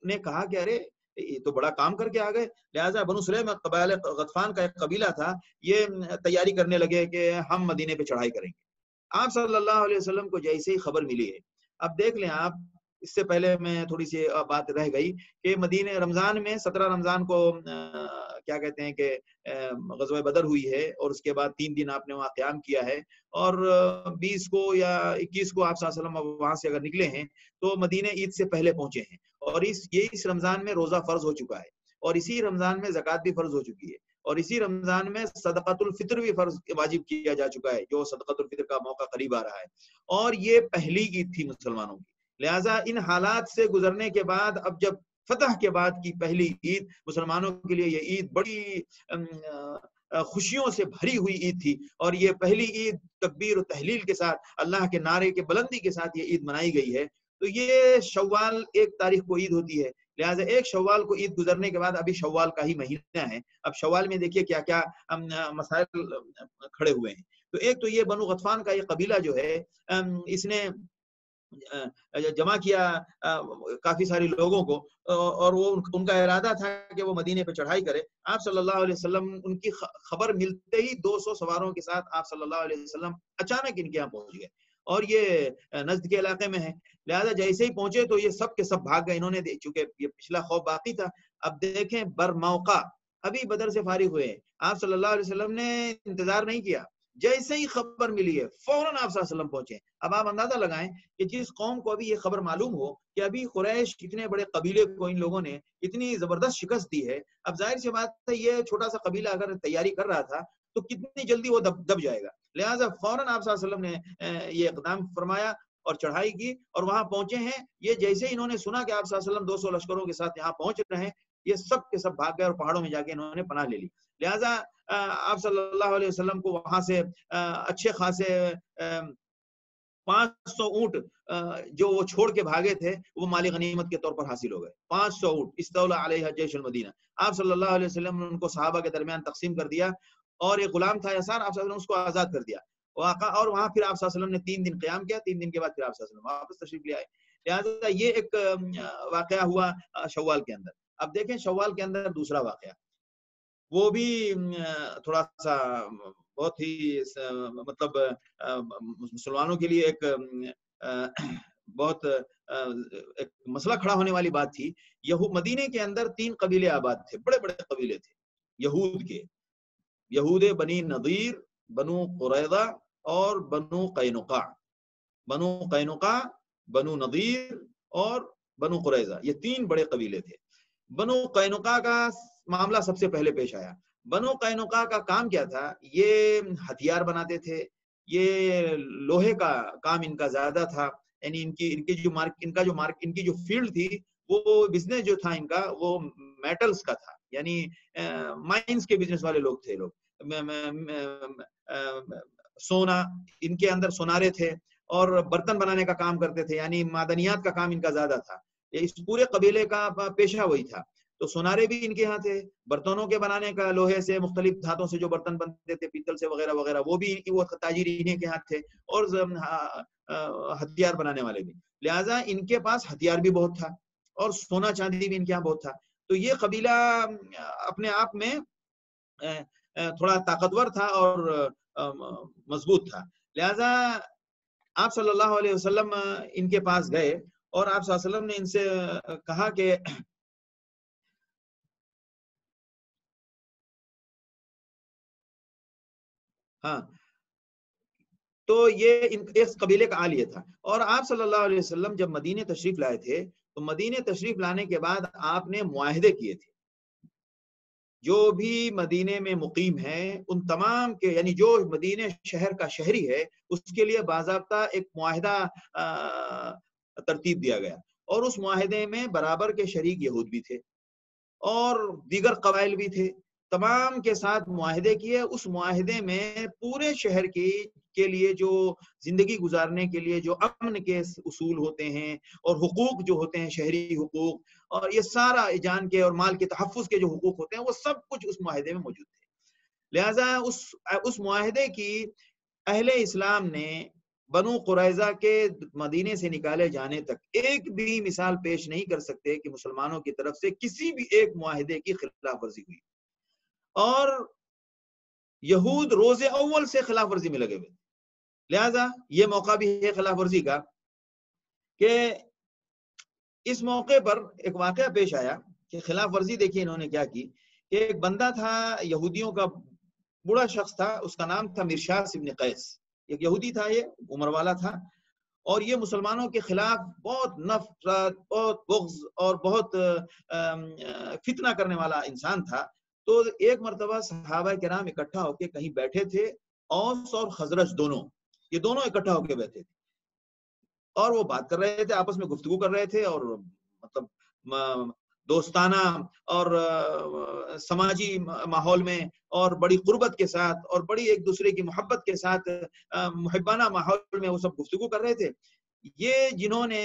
نے کہا کہ ارے یہ تو بڑا کام کر کے آ گئے، لہٰذا بنو سلیم قبائل غطفان کا ایک قبیلہ تھا، یہ تیاری کرنے لگے کہ ہم مدینے پہ چڑھائی کریں گے۔ آپ صلی اللہ علیہ وسلم کو جیسے ہی خبر ملی ہے، اب دیکھ لیں آپ، اس سے پہلے میں تھوڑی سی بات رہ گئی کہ مدینے رمضان میں 17 رمضان کو کیا کہتے ہیں کہ غزوہ بدر ہوئی ہے، اور اس کے بعد 3 دن آپ نے وہاں قیام کیا ہے، اور 20 کو یا 21 کو آپ صلی اللہ علیہ وسلم وہاں سے اگر نکلے ہیں تو مدینے عید سے پہلے پہنچے ہیں، اور اس رمضان میں روزہ فرض ہو چکا ہے، اور اسی رمضان میں زکوٰۃ بھی فرض ہو چکی ہے، اور اسی رمضان میں صدقۃ الفطر بھی فرض واجب کیا جا چکا ہے، جو صدقۃ الفطر کا موقع قریب آ رہا ہے، اور یہ پہلی عید تھی مسلمانوں کی۔ لہٰذا ان حالات سے گزرنے کے بعد اب جب فتح کے بعد کی پہلی عید مسلمانوں کے لیے، یہ عید بڑی خوشیوں سے بھری ہوئی عید تھی، اور یہ پہلی عید تکبیر و تحلیل کے ساتھ، اللہ کے نعرے کے بلندی کے ساتھ یہ عید منائی گئی ہے۔ تو یہ شوال 1 تاریخ کو عید ہوتی ہے، لہٰذا 1 شوال کو عید گزرنے کے بعد ابھی شوال کا ہی مہینہ ہے، اب شوال میں دیکھیے کیا کیا مسائل کھڑے ہوئے ہیں۔ تو ایک تو یہ بنو غطفان کا یہ قبیلہ جو ہے، اس نے جمع کیا کافی ساری لوگوں کو، اور وہ ان کا ارادہ تھا کہ وہ مدینے پہ چڑھائی کرے۔ آپ صلی اللہ علیہ وسلم ان کی خبر ملتے ہی 200 سواروں کے ساتھ آپ صلی اللہ علیہ وسلم اچانک ان کے یہاں پہنچ گئے، اور یہ نجد کے علاقے میں ہے، لہذا جیسے ہی پہنچے تو یہ سب کے سب بھاگ گئے، انہوں نے چونکہ یہ پچھلا خوف باقی تھا۔ اب دیکھیں بر موقع ابھی بدر سے فارغ ہوئے ہیں، آپ صلی اللہ علیہ وسلم نے انتظار نہیں کیا، جیسے ہی خبر ملی ہے فوراً آپ صلی اللہ علیہ وسلم پہنچے۔ اب آپ اندازہ لگائیں کہ جس قوم کو ابھی یہ خبر معلوم ہو کہ ابھی قریش اتنے بڑے قبیلے کو ان لوگوں نے اتنی زبردست شکست دی ہے، اب ظاہر سی بات ہے یہ چھوٹا سا قبیلہ اگر تیاری کر رہا تھا تو کتنی جلدی وہ دب جائے گا، لہٰذا فوراً آپ صلی اللہ علیہ وسلم نے یہ اقدام فرمایا اور چڑھائی کی، اور وہاں پہنچے ہیں۔ یہ جیسے ہی انہوں نے سنا کہ آپ صلی اللہ علیہ وسلم 200 لشکروں کے ساتھ یہاں پہنچ رہے ہیں، یہ سب کے سب بھاگ گئے اور پہاڑوں میں جا کے انہوں نے پناہ لے لی۔ لہٰذا آپ صلی اللہ علیہ وسلم کو وہاں سے اچھے خاصے 500 اونٹ جو وہ چھوڑ کے بھاگے تھے وہ مالی غنیمت کے طور پر حاصل ہو گئے۔ 500 اونٹ استولا علیہ جیش المدینہ، آپ صلی اللہ علیہ وسلم نے ان کو صحابہ کے درمیان تقسیم کر دیا، اور ایک غلام تھا یسار، آپ صلی اللہ علیہ وسلم اس کو آزاد کر دیا، اور وہاں پھر آپ صلی اللہ علیہ وسلم نے 3 دن قیام کیا، 3 دن کے بعد پھر آپ صلی اللہ علیہ وسلم واپس تشریف لے آئے۔ لہٰذا یہ ایک واقعہ ہوا شوال کے اندر۔ اب دیکھیں شوال کے اندر دوسرا واقعہ، وہ بھی تھوڑا سا بہت ہی مطلب مسلمانوں کے لیے ایک بہت ایک مسئلہ کھڑا ہونے والی بات تھی۔ مدینے کے اندر 3 قبیلے آباد تھے، بڑے بڑے قبیلے تھے یہود کے، یہود بنی نضیر، بنو قریظہ اور بنو قینقاع۔ بنو قینقاع، بنو نضیر اور بنو قریظہ، یہ 3 بڑے قبیلے تھے۔ بنو قینقاع کا معاملہ سب سے پہلے پیش آیا۔ بنو قینقاع کا کام کیا تھا؟ یہ ہتھیار بناتے تھے، یہ لوہے کا کام ان کا زیادہ تھا، یعنی ان کی جو فیلڈ تھی، وہ بزنس جو تھا ان کا وہ میٹلز کا تھا، یعنی مائنز کے بزنس والے لوگ تھے، سونا، ان کے اندر سونارے تھے، اور برتن بنانے کا کام کرتے تھے، یعنی معدنیات کا کام ان کا زیادہ تھا۔ اس پورے قبیلے کا پیشہ وہی تھا۔ تو سونارے بھی ان کے یہاں تھے، برتنوں کے بنانے کا لوہے سے مختلف دھاتوں سے جو برتن بنتے تھے پیتل سے وغیرہ وغیرہ وہ بھی وہ تاجر انہیں کے یہاں تھے، اور ہتھیار بنانے والے بھی، لہٰذا ان کے پاس ہتھیار بھی بہت تھا اور سونا چاندی بھی ان کے یہاں بہت تھا. تو یہ قبیلہ اپنے آپ میں تھوڑا طاقتور تھا اور مضبوط تھا. لہذا آپ صلی اللہ علیہ وسلم ان کے پاس گئے اور آپ صلی اللہ علیہ وسلم نے ان سے کہا کہ ہاں تو یہ اس قبیلے کا حال یہ تھا. اور آپ صلی اللہ علیہ وسلم جب مدینے تشریف لائے تھے تو مدینے تشریف لانے کے بعد آپ نے معاہدے کیے تھے جو بھی مدینے میں مقیم ہیں ان تمام کے، یعنی جو مدینے شہر کا شہری ہے اس کے لیے باضابطہ ایک معاہدہ ترتیب دیا گیا، اور اس معاہدے میں برابر کے شریک یہود بھی تھے اور دیگر قبائل بھی تھے، تمام کے ساتھ معاہدے کیے. اس معاہدے میں پورے شہر کے لیے جو زندگی گزارنے کے لیے جو امن کے اصول ہوتے ہیں اور حقوق جو ہوتے ہیں شہری حقوق، اور یہ سارا جان کے اور مال کے تحفظ کے جو حقوق ہوتے ہیں وہ سب کچھ اس معاہدے میں موجود تھے. لہذا اس معاہدے کی اہل اسلام نے بنو قریظہ کے مدینے سے نکالے جانے تک ایک بھی مثال پیش نہیں کر سکتے کہ مسلمانوں کی طرف سے کسی بھی ایک معاہدے کی خلاف ورزی ہوئی. اور یہود روز اول سے خلاف ورزی میں لگے ہوئے. لہذا یہ موقع بھی ہے خلاف ورزی کا کہ اس موقع پر ایک واقعہ پیش آیا کہ خلاف ورزی دیکھیے انہوں نے کیا کی کہ ایک بندہ تھا یہودیوں کا، بڑا شخص تھا، اس کا نام تھا مرشاس ابن قیس. ایک یہودی تھا، یہ عمر والا تھا، اور یہ مسلمانوں کے خلاف بہت نفرت، بہت بغض اور بہت فتنہ کرنے والا انسان تھا. تو ایک مرتبہ صحابہ کرام اکٹھا ہو کے کہیں بیٹھے تھے، اوس اور خزرج یہ دونوں اکٹھا ہو کے بیٹھے تھے اور وہ بات کر رہے تھے، آپس میں گفتگو کر رہے تھے، اور مطلب دوستانہ اور سماجی ماحول میں اور بڑی قربت کے ساتھ اور بڑی ایک دوسرے کی محبت کے ساتھ محبانہ ماحول میں وہ سب گفتگو کر رہے تھے. یہ جنہوں نے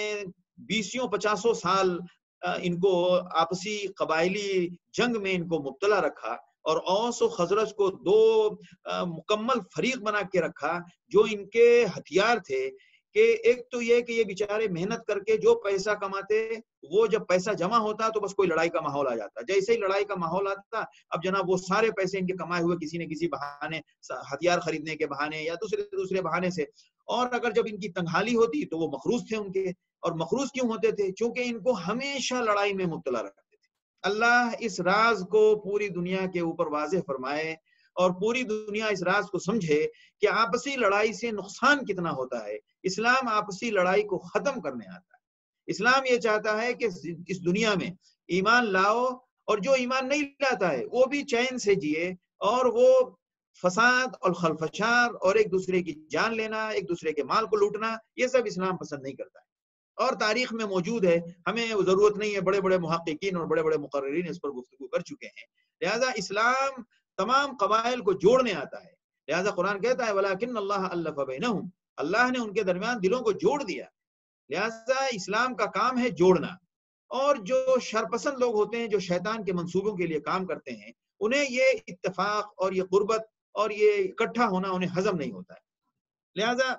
20-50 سال ان کو آپسی قبائلی جنگ میں ان کو مبتلا رکھا اور اوس و خزرج کو دو مکمل فریق بنا کے رکھا، جو ان کے ہتھیار تھے کہ ایک تو یہ کہ یہ بیچارے محنت کر کے جو پیسہ کماتے، وہ جب پیسہ جمع ہوتا تو بس کوئی لڑائی کا ماحول آ جاتا. جیسے ہی لڑائی کا ماحول آتا، اب جناب وہ سارے پیسے ان کے کمائے ہوئے کسی نہ کسی بہانے، ہتھیار خریدنے کے بہانے یا دوسرے بہانے سے، اور اگر جب ان کی تنگحالی ہوتی تو وہ مخروض تھے ان کے. اور مخروض کیوں ہوتے تھے؟ چونکہ ان کو ہمیشہ لڑائی میں مبتلا رکھتے تھے. اللہ اس راز کو پوری دنیا کے اوپر واضح فرمائے اور پوری دنیا اس راز کو سمجھے کہ آپسی لڑائی سے نقصان کتنا ہوتا ہے. اسلام آپسی لڑائی کو ختم کرنے آتا ہے. اسلام یہ چاہتا ہے کہ اس دنیا میں ایمان لاؤ، اور جو ایمان نہیں لاتا ہے وہ بھی چین سے جیے، اور وہ فساد اور خلفشار اور ایک دوسرے کی جان لینا، ایک دوسرے کے مال کو لوٹنا، یہ سب اسلام پسند نہیں کرتا ہے. اور تاریخ میں موجود ہے، ہمیں ضرورت نہیں ہے، بڑے بڑے محققین اور بڑے بڑے مقررین اس پر گفتگو کر چکے ہیں. لہذا اسلام تمام قبائل کو جوڑنے آتا ہے. لہذا قرآن کہتا ہے وَلَكِنَّ اللَّهَ أَلَّفَ بَيْنَهُمْ، اللہ نے ان کے درمیان دلوں کو جوڑ دیا. لہذا اسلام کا کام ہے جوڑنا. اور جو شرپسند لوگ ہوتے ہیں، جو شیطان کے منصوبوں کے لیے کام کرتے ہیں، انہیں یہ اتفاق اور یہ قربت اور یہ اکٹھا ہونا انہیں ہضم نہیں ہوتا ہے. لہذا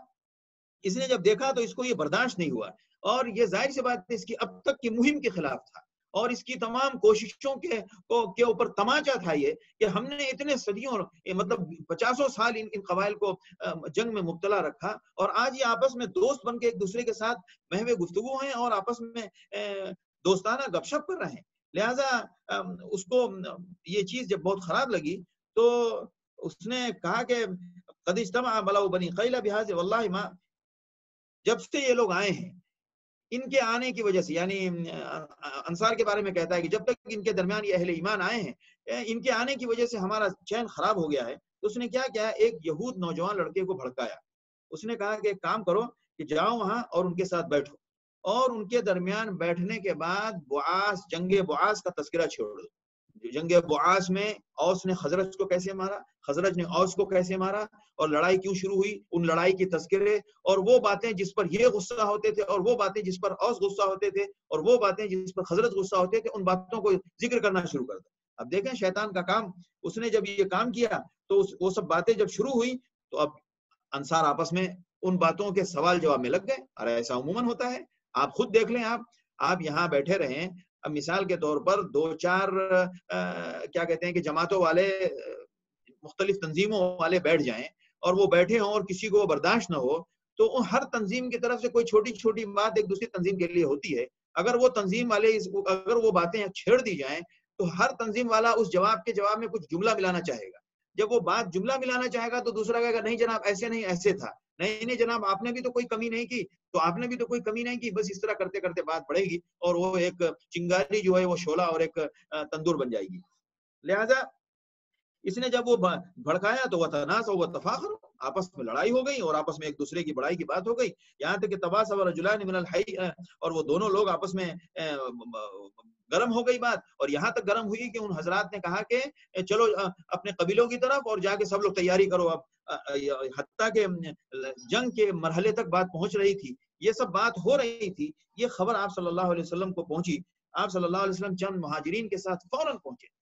اس نے جب دیکھا تو اس کو یہ برداشت نہیں ہوا، اور یہ ظاہر سی بات ہے اس کی اب تک کی مہم کے خلاف تھا اور اس کی تمام کوششوں کے اوپر تماچا تھا یہ کہ ہم نے اتنے صدیوں مطلب 50 سال ان قبائل کو جنگ میں مبتلا رکھا، اور آج یہ آپس میں دوست بن کے ایک دوسرے کے ساتھ محو گفتگو ہیں اور آپس میں دوستانہ گپ شپ کر رہے ہیں. لہذا اس کو یہ چیز جب بہت خراب لگی تو اس نے کہا کہ قد اجتمع ملأ بنی قیلہ بہذا واللہ ما، جب سے یہ لوگ آئے ہیں ان کے آنے کی وجہ سے، یعنی انصار کے بارے میں کہتا ہے کہ جب تک ان کے درمیان یہ اہل ایمان آئے ہیں، ان کے آنے کی وجہ سے ہمارا چین خراب ہو گیا ہے. تو اس نے کیا کیا، ایک یہود نوجوان لڑکے کو بھڑکایا. اس نے کہا کہ ایک کام کرو کہ جاؤ وہاں اور ان کے ساتھ بیٹھو، اور ان کے درمیان بیٹھنے کے بعد جنگ بعاث کا تذکرہ چھوڑ دو. جنگ بعاث میں اوس نے خزرج کو کیسے مارا، خزرج نے اوس کو کیسے مارا، اور لڑائی کیوں شروع ہوئی، ان لڑائی کے تذکرے اور وہ باتیں جس پر یہ غصہ ہوتے تھے، اور وہ باتیں جس پر اوس غصہ ہوتے تھے، اور وہ باتیں جس پر خزرج غصہ ہوتے تھے، ان باتوں کو ذکر کرنا شروع کر دیا۔ اب دیکھیں شیطان کا کام، اس نے جب یہ کام کیا تو وہ سب باتیں جب شروع ہوئی تو اب انصار آپس میں ان باتوں کے سوال جواب میں لگ گئے۔ اور ایسا عموماً ہوتا ہے، آپ خود دیکھ لیں، آپ یہاں بیٹھے رہیں، اب مثال کے طور پر دو چار کیا کہتے ہیں کہ جماعتوں والے، مختلف تنظیموں والے بیٹھ جائیں اور وہ بیٹھے ہوں اور کسی کو وہ برداشت نہ ہو، تو ہر تنظیم کی طرف سے کوئی چھوٹی چھوٹی بات ایک دوسری تنظیم کے لیے ہوتی ہے۔ اگر وہ تنظیم والے اگر وہ باتیں چھیڑ دی جائیں تو ہر تنظیم والا اس جواب کے جواب میں کچھ جملہ ملانا چاہے گا۔ جب وہ بات جملہ ملانا چاہے گا تو دوسرا کہے گا نہیں جناب ایسے نہیں، ایسے تھا، نہیں جناب آپ نے بھی تو کوئی کمی نہیں کی، تو آپ نے بھی تو کوئی کمی نہیں کی۔ بس اس طرح کرتے کرتے بات بڑھے گی اور وہ ایک چنگاری جو ہے وہ شعلہ اور ایک تندور بن جائے گی۔ لہذا اس نے جب وہ بھڑکایا تو وہ تنازع و تفاخر، آپس میں لڑائی ہو گئی اور آپس میں ایک دوسرے کی بڑائی کی بات ہو گئی، یہاں تک کہ تباسم رجلان من الحی، اور وہ دونوں لوگ آپس میں گرم ہو گئی بات، اور یہاں تک گرم ہوئی کہ ان حضرات نے کہا کہ چلو اپنے قبیلوں کی طرف اور جا کے سب لوگ تیاری کرو۔ اب حتیٰ کہ جنگ کے مرحلے تک بات پہنچ رہی تھی، یہ سب بات ہو رہی تھی، یہ خبر آپ صلی اللہ علیہ وسلم کو پہنچی۔ آپ صلی اللہ علیہ وسلم چند مہاجرین کے ساتھ فوراً پہنچے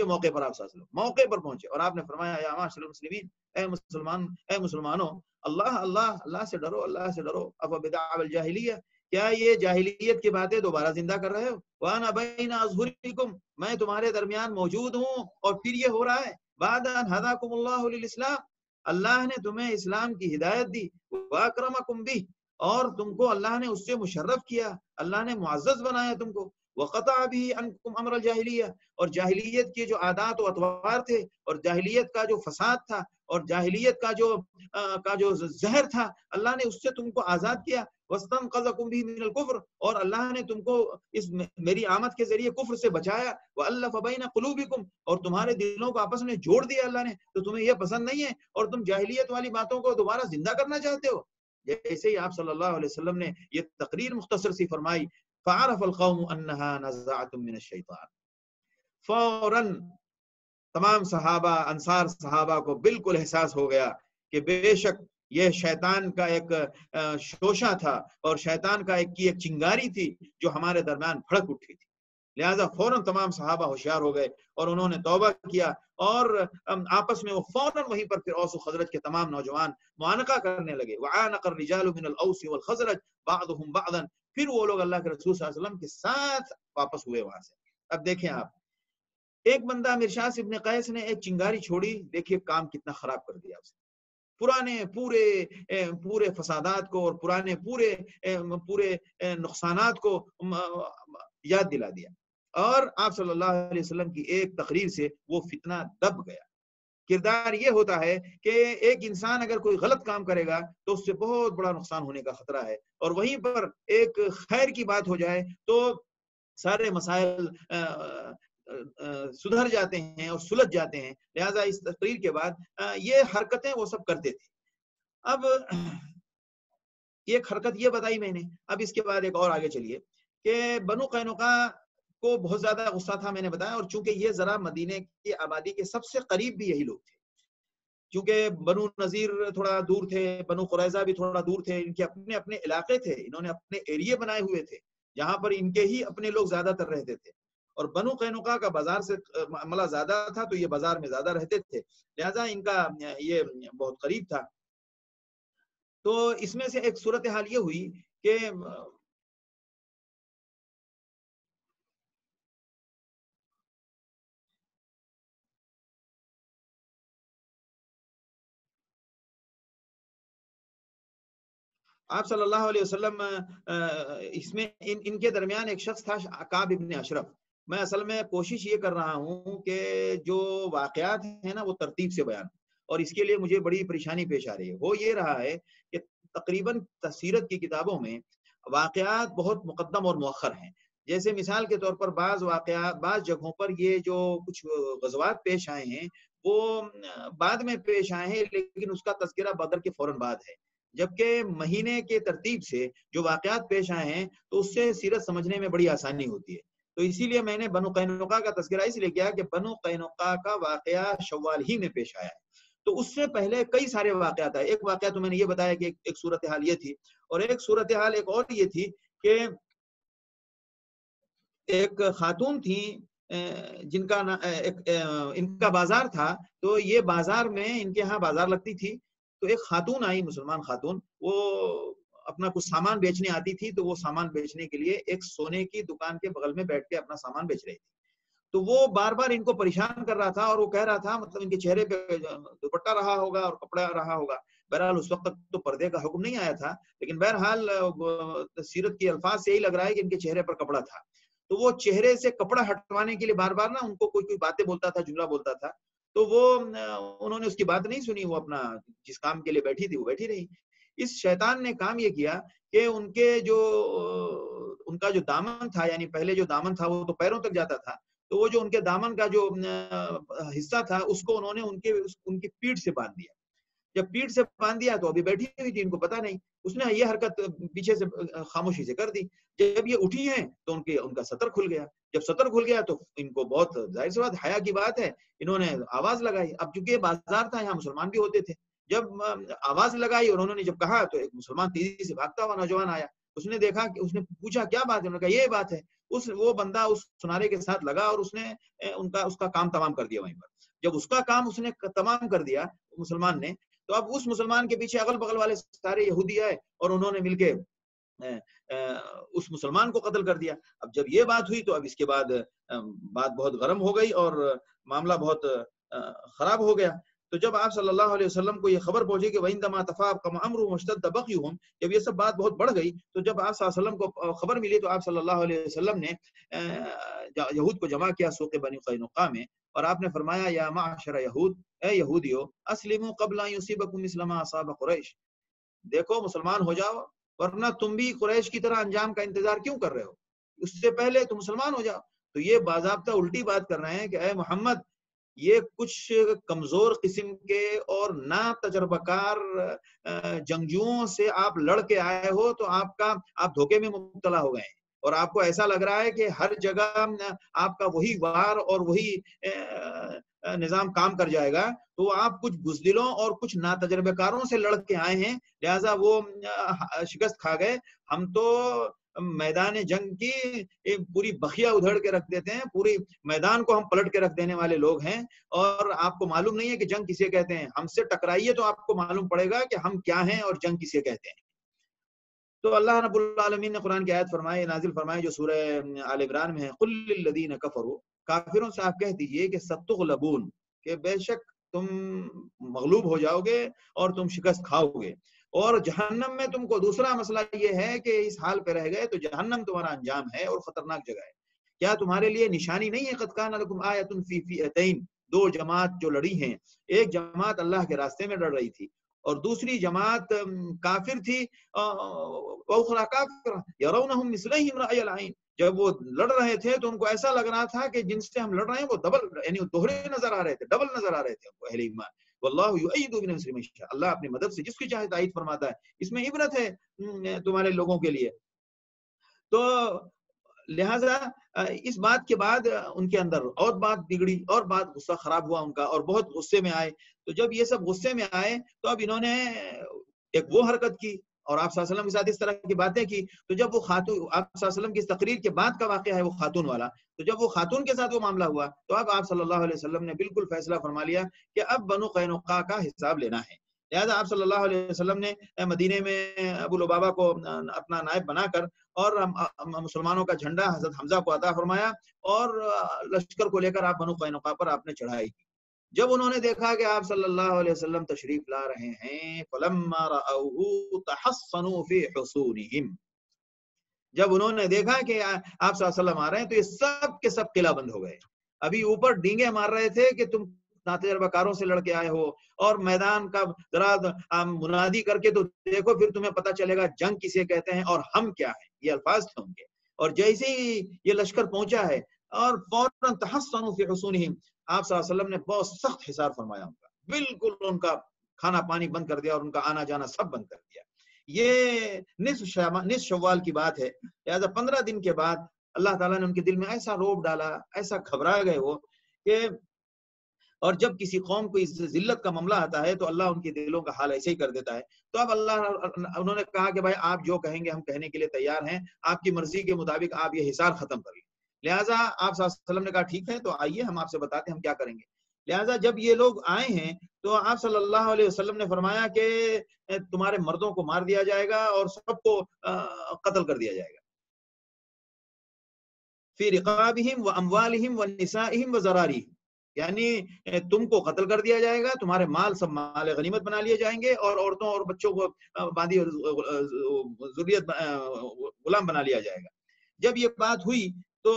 موقع پر، آپ صلی اللہ علیہ وسلم موقع پر پہنچے اور آپ نے فرمایا یا معاشر المسلمین، اے مسلمانوں، اللہ سے ڈرو، اللہ سے ڈرو۔ افبدع الجاہلیہ، کیا یہ جاہلیت کی باتیں دوبارہ زندہ کر رہے ہو؟ وانا بین اظہرکم، میں تمہارے درمیان موجود ہوں اور پھر یہ ہو رہا ہے۔ بعد ان ہداکم اللہ للاسلام، اللہ نے تمہیں اسلام کی ہدایت دی، واکرمکم بہ، اور تم کو اللہ نے اس سے مشرف کیا، اللہ نے معزز بنایا تم کو، وقطع به عنکم امر الجاہلیہ، اور جاہلیت کے جو عادات و اطوار تھے اور جاہلیت کا جو فساد تھا اور جاہلیت کا جو زہر تھا، اللہ نے اس سے تم کو آزاد کیا۔ واستنقذکم به من الکفر، اور اللہ نے تم کو اس میری آمد کے ذریعے کفر سے بچایا۔ والف بین قلوبکم، اور تمہارے دلوں کو آپس میں جوڑ دیا اللہ نے، تو تمہیں یہ پسند نہیں ہے اور تم جاہلیت والی باتوں کو دوبارہ زندہ کرنا چاہتے ہو۔ جیسے ہی آپ صلی اللہ علیہ وسلم نے یہ تقریر مختصر سی فرمائی، فعرف القوم انها نزاعة من الشیطان، فوراً تمام صحابہ، انصار صحابہ کو بالکل احساس ہو گیا کہ بے شک یہ شیطان کا ایک شوشہ تھا اور شیطان کا ایک چنگاری تھی جو ہمارے درمیان بھڑک اٹھی تھی۔ لہذا فوراً تمام صحابہ ہوشیار ہو گئے اور انہوں نے توبہ کیا، اور آپس میں وہ فوراً وہیں پر پھر اوس و خزرج کے تمام نوجوان معانقہ کرنے لگے۔ وعانق الرجال من الاوس والخزرج بعضهم بعضا، پھر وہ لوگ اللہ کے رسول صلی اللہ علیہ وسلم کے ساتھ واپس ہوئے وہاں سے۔ اب دیکھیں آپ، ایک بندہ مرشاس ابن قیس نے ایک چنگاری چھوڑی، دیکھیے کام کتنا خراب کر دیا اسے، پرانے پورے فسادات کو اور پورے نقصانات کو یاد دلا دیا، اور آپ صلی اللہ علیہ وسلم کی ایک تقریر سے وہ فتنہ دب گیا۔ کردار یہ ہوتا ہے کہ ایک انسان اگر کوئی غلط کام کرے گا تو اس سے بہت بڑا نقصان ہونے کا خطرہ ہے، اور وہیں پر ایک خیر کی بات ہو جائے تو سارے مسائل سدھر جاتے ہیں اور سلجھ جاتے ہیں۔ لہذا اس تقریر کے بعد یہ حرکتیں وہ سب کرتے تھے۔ اب ایک حرکت یہ بتائی میں نے، اب اس کے بعد ایک اور آگے چلیے کہ بنو قینقاع کو بہت زیادہ غصہ تھا، میں نے بتایا، اور چونکہ یہ ذرا مدینے کی آبادی کے سب سے قریب بھی یہی لوگ تھے، چونکہ بنو نذیر تھوڑا دور تھے، بنو قریظہ بھی تھوڑا دور تھے، ان کے اپنے اپنے علاقے تھے، انہوں نے اپنے ایریے بنائے ہوئے تھے جہاں پر ان کے ہی اپنے لوگ زیادہ تر رہتے تھے، اور بنو قینقاع کا بازار سے معاملہ زیادہ تھا تو یہ بازار میں زیادہ رہتے تھے، لہذا ان کا یہ بہت قریب تھا۔ تو اس میں سے ایک صورتحال یہ ہوئی کہ آپ صلی اللہ علیہ وسلم اس میں ان کے درمیان ایک شخص تھا کعب ابن اشرف۔ میں اصل میں کوشش یہ کر رہا ہوں کہ جو واقعات ہیں نا وہ ترتیب سے بیان، اور اس کے لیے مجھے بڑی پریشانی پیش آ رہی ہے۔ وہ یہ رہا ہے کہ تقریباً سیرت کی کتابوں میں واقعات بہت مقدم اور مؤخر ہیں۔ جیسے مثال کے طور پر بعض جگہوں پر یہ جو کچھ غزوات پیش آئے ہیں وہ بعد میں پیش آئے ہیں، لیکن اس کا تذکرہ بدر کے فوراً بعد ہے، جبکہ مہینے کے ترتیب سے جو واقعات پیش آئے ہیں تو اس سے سیرت سمجھنے میں بڑی آسانی ہوتی ہے۔ تو اسی لیے میں نے بنو قینقاع کا تذکرہ اس لیے کیا کہ بنو قینقاع کا واقعہ شوال ہی میں پیش آیا ہے. تو اس سے پہلے کئی سارے واقعات آئے. ایک واقعہ تو میں نے یہ بتایا کہ ایک صورتحال یہ تھی، اور ایک صورتحال ایک اور یہ تھی کہ ایک خاتون تھی جن کا ان کا بازار تھا. تو یہ بازار میں ان کے ہاں بازار لگتی تھی. تو ایک خاتون آئی، مسلمان خاتون، وہ اپنا کچھ سامان بیچنے آتی تھی. تو وہ سامان بیچنے کے لیے ایک سونے کی دکان کے بغل میں بیٹھ کے اپنا سامان بیچ رہی تھی. تو وہ بار بار ان کو پریشان کر رہا تھا، اور وہ کہہ رہا تھا، مطلب ان کے چہرے پہ دوپٹہ رہا ہوگا اور کپڑا رہا ہوگا. بہرحال اس وقت تک تو پردے کا حکم نہیں آیا تھا، لیکن بہرحال سیرت کے الفاظ سے یہی لگ رہا ہے کہ ان کے چہرے پر کپڑا تھا. تو وہ چہرے سے کپڑا ہٹوانے کے لیے بار بار نا ان کو کوئی باتیں بولتا تھا، جملہ بولتا تھا. تو وہ انہوں نے اس کی بات نہیں سنی، وہ اپنا جس کام کے لیے بیٹھی تھی وہ بیٹھی رہی. اس شیطان نے کام یہ کیا کہ ان کا جو دامن تھا، یعنی پہلے جو دامن تھا وہ تو پیروں تک جاتا تھا. تو وہ جو ان کے دامن کا جو حصہ تھا اس کو انہوں نے ان کی پیٹھ سے باندھ دیا. جب پیٹھ سے باندھ دیا تو ابھی بیٹھی ہوئی تھی، ان کو پتا نہیں. اس نے یہ حرکت پیچھے سے خاموشی سے کر دی. جب یہ اٹھی ہیں تو ان کا سطر کھل گیا. جب سطر کھل گیا تو ان کو بہت ظاہر سی بات حیا کی بات ہے، انہوں نے آواز لگائی. اب چونکہ یہ بازار تھا، یہاں مسلمان بھی ہوتے تھے. جب آواز لگائی اور انہوں نے جب کہا تو ایک مسلمان تیزی سے بھاگتا ہوا نوجوان آیا. اس نے دیکھا کہ اس نے پوچھا کیا بات ہے، انہوں نے کہا یہ بات ہے. وہ بندہ اس سنارے کے ساتھ لگا اور اس نے اس کا کام تمام کر دیا وہیں پر. جب اس کا کام اس نے تمام کر دیا مسلمان نے، تو اب اس مسلمان کے پیچھے اگل بغل والے سارے یہودی آئے اور انہوں نے مل کے اس مسلمان کو قتل کر دیا. اب جب یہ بات ہوئی تو اب اس کے بعد بات بہت گرم ہو گئی اور معاملہ بہت خراب ہو گیا. تو جب آپ صلی اللہ علیہ وسلم کو یہ خبر پہنچی کہ وَإِنَّمَا تَفَاقَمَ أَمْرُهُمْ وَاشْتَدَّ بَغْيُهُمْ، جب یہ سب بات بہت بڑھ گئی تو جب آپ صلی اللہ علیہ وسلم کو خبر ملی تو آپ صلی اللہ علیہ وسلم نے یہود کو جمع کیا سوق بنی قینقاع میں، اور آپ نے فرمایا یا معشر یہود، اے یہودیو، اسلموا قبل ان یصیبکم مثل ما اصاب قریش، دیکھو مسلمان ہو جاؤ، ورنہ تم بھی قریش کی طرح انجام کا انتظار کیوں کر رہے ہو؟ اس سے پہلے تم مسلمان ہو جاؤ. تو یہ باضابطہ الٹی بات کر رہے ہیں کہ اے محمد، یہ کچھ کمزور قسم کے اور نا تجربہ کار جنگجوؤں سے آپ لڑ کے آئے ہو تو آپ دھوکے میں مبتلا ہو گئے ہیں، اور آپ کو ایسا لگ رہا ہے کہ ہر جگہ آپ کا وہی وار اور وہی نظام کام کر جائے گا. تو آپ کچھ بزدلوں اور کچھ ناتجربہ کاروں سے لڑ کے آئے ہیں، لہٰذا وہ شکست کھا گئے. ہم تو میدان جنگ کی پوری بخیا ادھڑ کے رکھ دیتے ہیں، پوری میدان کو ہم پلٹ کے رکھ دینے والے لوگ ہیں، اور آپ کو معلوم نہیں ہے کہ جنگ کسے کہتے ہیں. ہم سے ٹکرائیے تو آپ کو معلوم پڑے گا کہ ہم کیا ہیں اور جنگ کسے کہتے ہیں. تو اللہ رب العالمین نے قرآن کی آیت نازل فرمائے جو سورہ آل عمران میں ہے، قل للذین کفروا، کافروں سے آپ کہہ دیجئے کہ ستغلبون، کہ بے شک تم مغلوب ہو جاؤ گے اور تم شکست کھاؤ گے. اور جہنم میں تم کو دوسرا مسئلہ یہ ہے کہ اس حال پہ رہ گئے تو جہنم تمہارا انجام ہے اور خطرناک جگہ ہے. کیا تمہارے لیے نشانی نہیں ہے؟ قد کان لکم آیۃ فی فئتین، دو جماعت جو لڑی ہیں، ایک جماعت اللہ کے راستے میں لڑ رہی تھی اور دوسری جماعت کافر تھی. وَأُخْرَىٰ كَافِرَةٌ يَرَوْنَهُم مِثْلَيْهِمْ رَأْيَ الْعَيْنِ، جب وہ لڑ رہے تھے تو ان کو ایسا لگ رہا تھا کہ جن سے ہم لڑ رہے ہیں وہ ڈبل، یعنی دوہرے نظر آ رہے تھے، ڈبل نظر آ رہے تھے ان کو اہل ایمان. واللہ یؤید بنصرہ من یشاء، اللہ اپنی مدد سے جس کی چاہے تائید فرماتا ہے. اس میں عبرت ہے تمہارے لوگوں کے لیے. تو لہذا اس بات کے بعد ان کے اندر اور بات بگڑی اور بات غصہ خراب ہوا ان کا، اور بہت غصے میں آئے. تو جب یہ سب غصے میں آئے تو اب انہوں نے ایک وہ حرکت کی اور آپ صلی اللہ علیہ وسلم کے ساتھ اس طرح کی باتیں کی. تو جب وہ خاتون، آپ صلی اللہ علیہ وسلم کی اس تقریر کے بعد کا واقعہ ہے وہ خاتون والا، تو جب وہ خاتون کے ساتھ وہ معاملہ ہوا تو اب آپ صلی اللہ علیہ وسلم نے بالکل فیصلہ فرما لیا کہ اب بنو قینقاع کا حساب لینا ہے. لہٰذا آپ صلی اللہ علیہ وسلم نے مدینے میں ابو لبابہ کو اپنا نائب بنا کر اور مسلمانوں کا جھنڈا حضرت حمزہ کو عطا فرمایا اور لشکر کو لے کر آپ بنو قینقاع پر آپ نے چڑھائی کی. جب انہوں نے دیکھا کہ آپ صلی اللہ علیہ وسلم تشریف لا رہے ہیں، فَلَمَّا رَأَوْهُ تَحَصَّنُوا فِي حُصُونِهِمْ، جب انہوں نے دیکھا کہ آپ صلی اللہ علیہ وسلم آ رہے ہیں تو یہ سب کے سب قلعہ بند ہو گئے. ابھی اوپر ڈینگے مار رہے تھے کہ تم ناتجربہ کاروں سے لڑ کے آئے ہو اور میدان کا ذرا منادی کر کے تو دیکھو، پھر تمہیں پتہ چلے گا جنگ کسے کہتے ہیں اور ہم کیا ہیں. یہ الفاظ تھے ان کے. اور جیسے ہی یہ لشکر پہنچا ہے اور فوراً تحصنوا فی حصونہم، آپ صلی اللہ علیہ وسلم نے بہت سخت حصار فرمایا ان کا، بالکل ان کا کھانا پانی بند کر دیا اور ان کا آنا جانا سب بند کر دیا. یہ نصف شوال کی بات ہے. لہٰذا 15 دن کے بعد اللہ تعالیٰ نے ان کے دل میں ایسا روب ڈالا، ایسا گھبرا گئے وہ کہ، اور جب کسی قوم کو اس ذلت کا معاملہ آتا ہے تو اللہ ان کے دلوں کا حال ایسے ہی کر دیتا ہے. تو اب انہوں نے کہا کہ بھائی آپ جو کہیں گے ہم کہنے کے لیے تیار ہیں، آپ کی مرضی کے مطابق آپ یہ حصار ختم کر لیں. لہٰذا آپ صلی اللہ علیہ وسلم نے کہا ٹھیک ہے، تو آئیے ہم آپ سے بتاتے ہیں ہم کیا کریں گے. لہٰذا جب یہ لوگ آئے ہیں تو آپ صلی اللہ علیہ وسلم نے فرمایا کہ تمہارے مردوں کو مار دیا جائے گا اور سب کو قتل کر دیا جائے گا. فی رقابہم و اموالہم و نسائہم و ذرارہم، یعنی تم کو قتل کر دیا جائے گا، تمہارے مال سب مال غنیمت بنا لیے جائیں گے، اور عورتوں اور بچوں کو باندھی ذریت غلام بنا لیا جائے گا. جب یہ بات ہوئی تو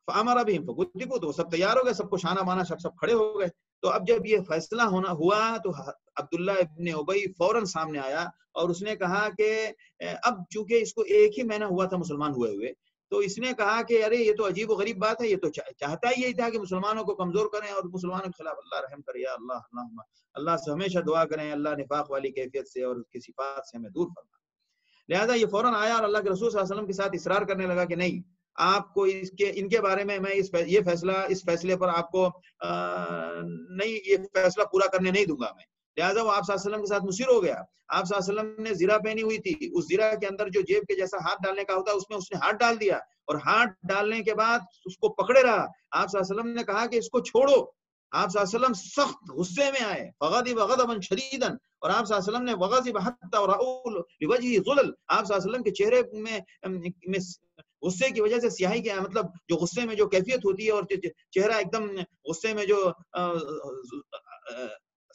فامر بہم فقتلوا، تو سب تیار ہو گئے، سب کو شانہ مانا سب کھڑے ہو گئے. تو اب جب یہ فیصلہ ہوا تو عبداللہ ابن ابی فوراً سامنے آیا اور اس نے کہا کہ اب چونکہ اس کو ایک ہی مہینہ ہوا تھا مسلمان ہوئے، تو اس نے کہا کہ ارے یہ تو عجیب و غریب بات ہے، یہ تو چاہتا ہی یہی تھا کہ مسلمانوں کو کمزور کریں اور مسلمانوں کے خلاف اللہ رحم کرے. یا اللہ سے ہمیشہ دعا کریں اللہ نفاق والی کیفیت سے اور اس کی صفات سے ہمیں دور فرما. لہذا یہ فوراً آیا اور اللہ کے رسول صلی اللہ علیہ وسلم کے ساتھ اصرار کرنے لگا کہ نہیں، آپ کو ان کے بارے میں یہ فیصلے پر آپ کو نہیں، یہ فیصلہ پورا کرنے نہیں دوں گا میں. لہٰذا وہ آپ صلی اللہ علیہ وسلم کے ساتھ مصر ہو گیا. آپ صلی اللہ علیہ وسلم نے زرہ پہنی ہوئی تھی، اس زرہ کے اندر جو جیب کے جیسا ہاتھ ڈالنے کا ہوتا ہے اس نے ہاتھ ڈال دیا، اور ہاتھ ڈالنے کے بعد اس کو پکڑے رہا. آپ صلی اللہ علیہ وسلم نے کہا کہ اس کو چھوڑو. آپ صلی اللہ علیہ وسلم سخت غصے میں آئے، فغضب غضبا شدیدا، اور آپ صلی اللہ علیہ وسلم نے وغضب حتى رأوا لوجهه ظلل، آپ صلی اللہ علیہ وسلم کے چہرے میں غصے کی وجہ سے سیاہی کے، مطلب جو غصے میں جو کیفیت ہوتی ہے اور چہرہ ایک دم غصے میں جو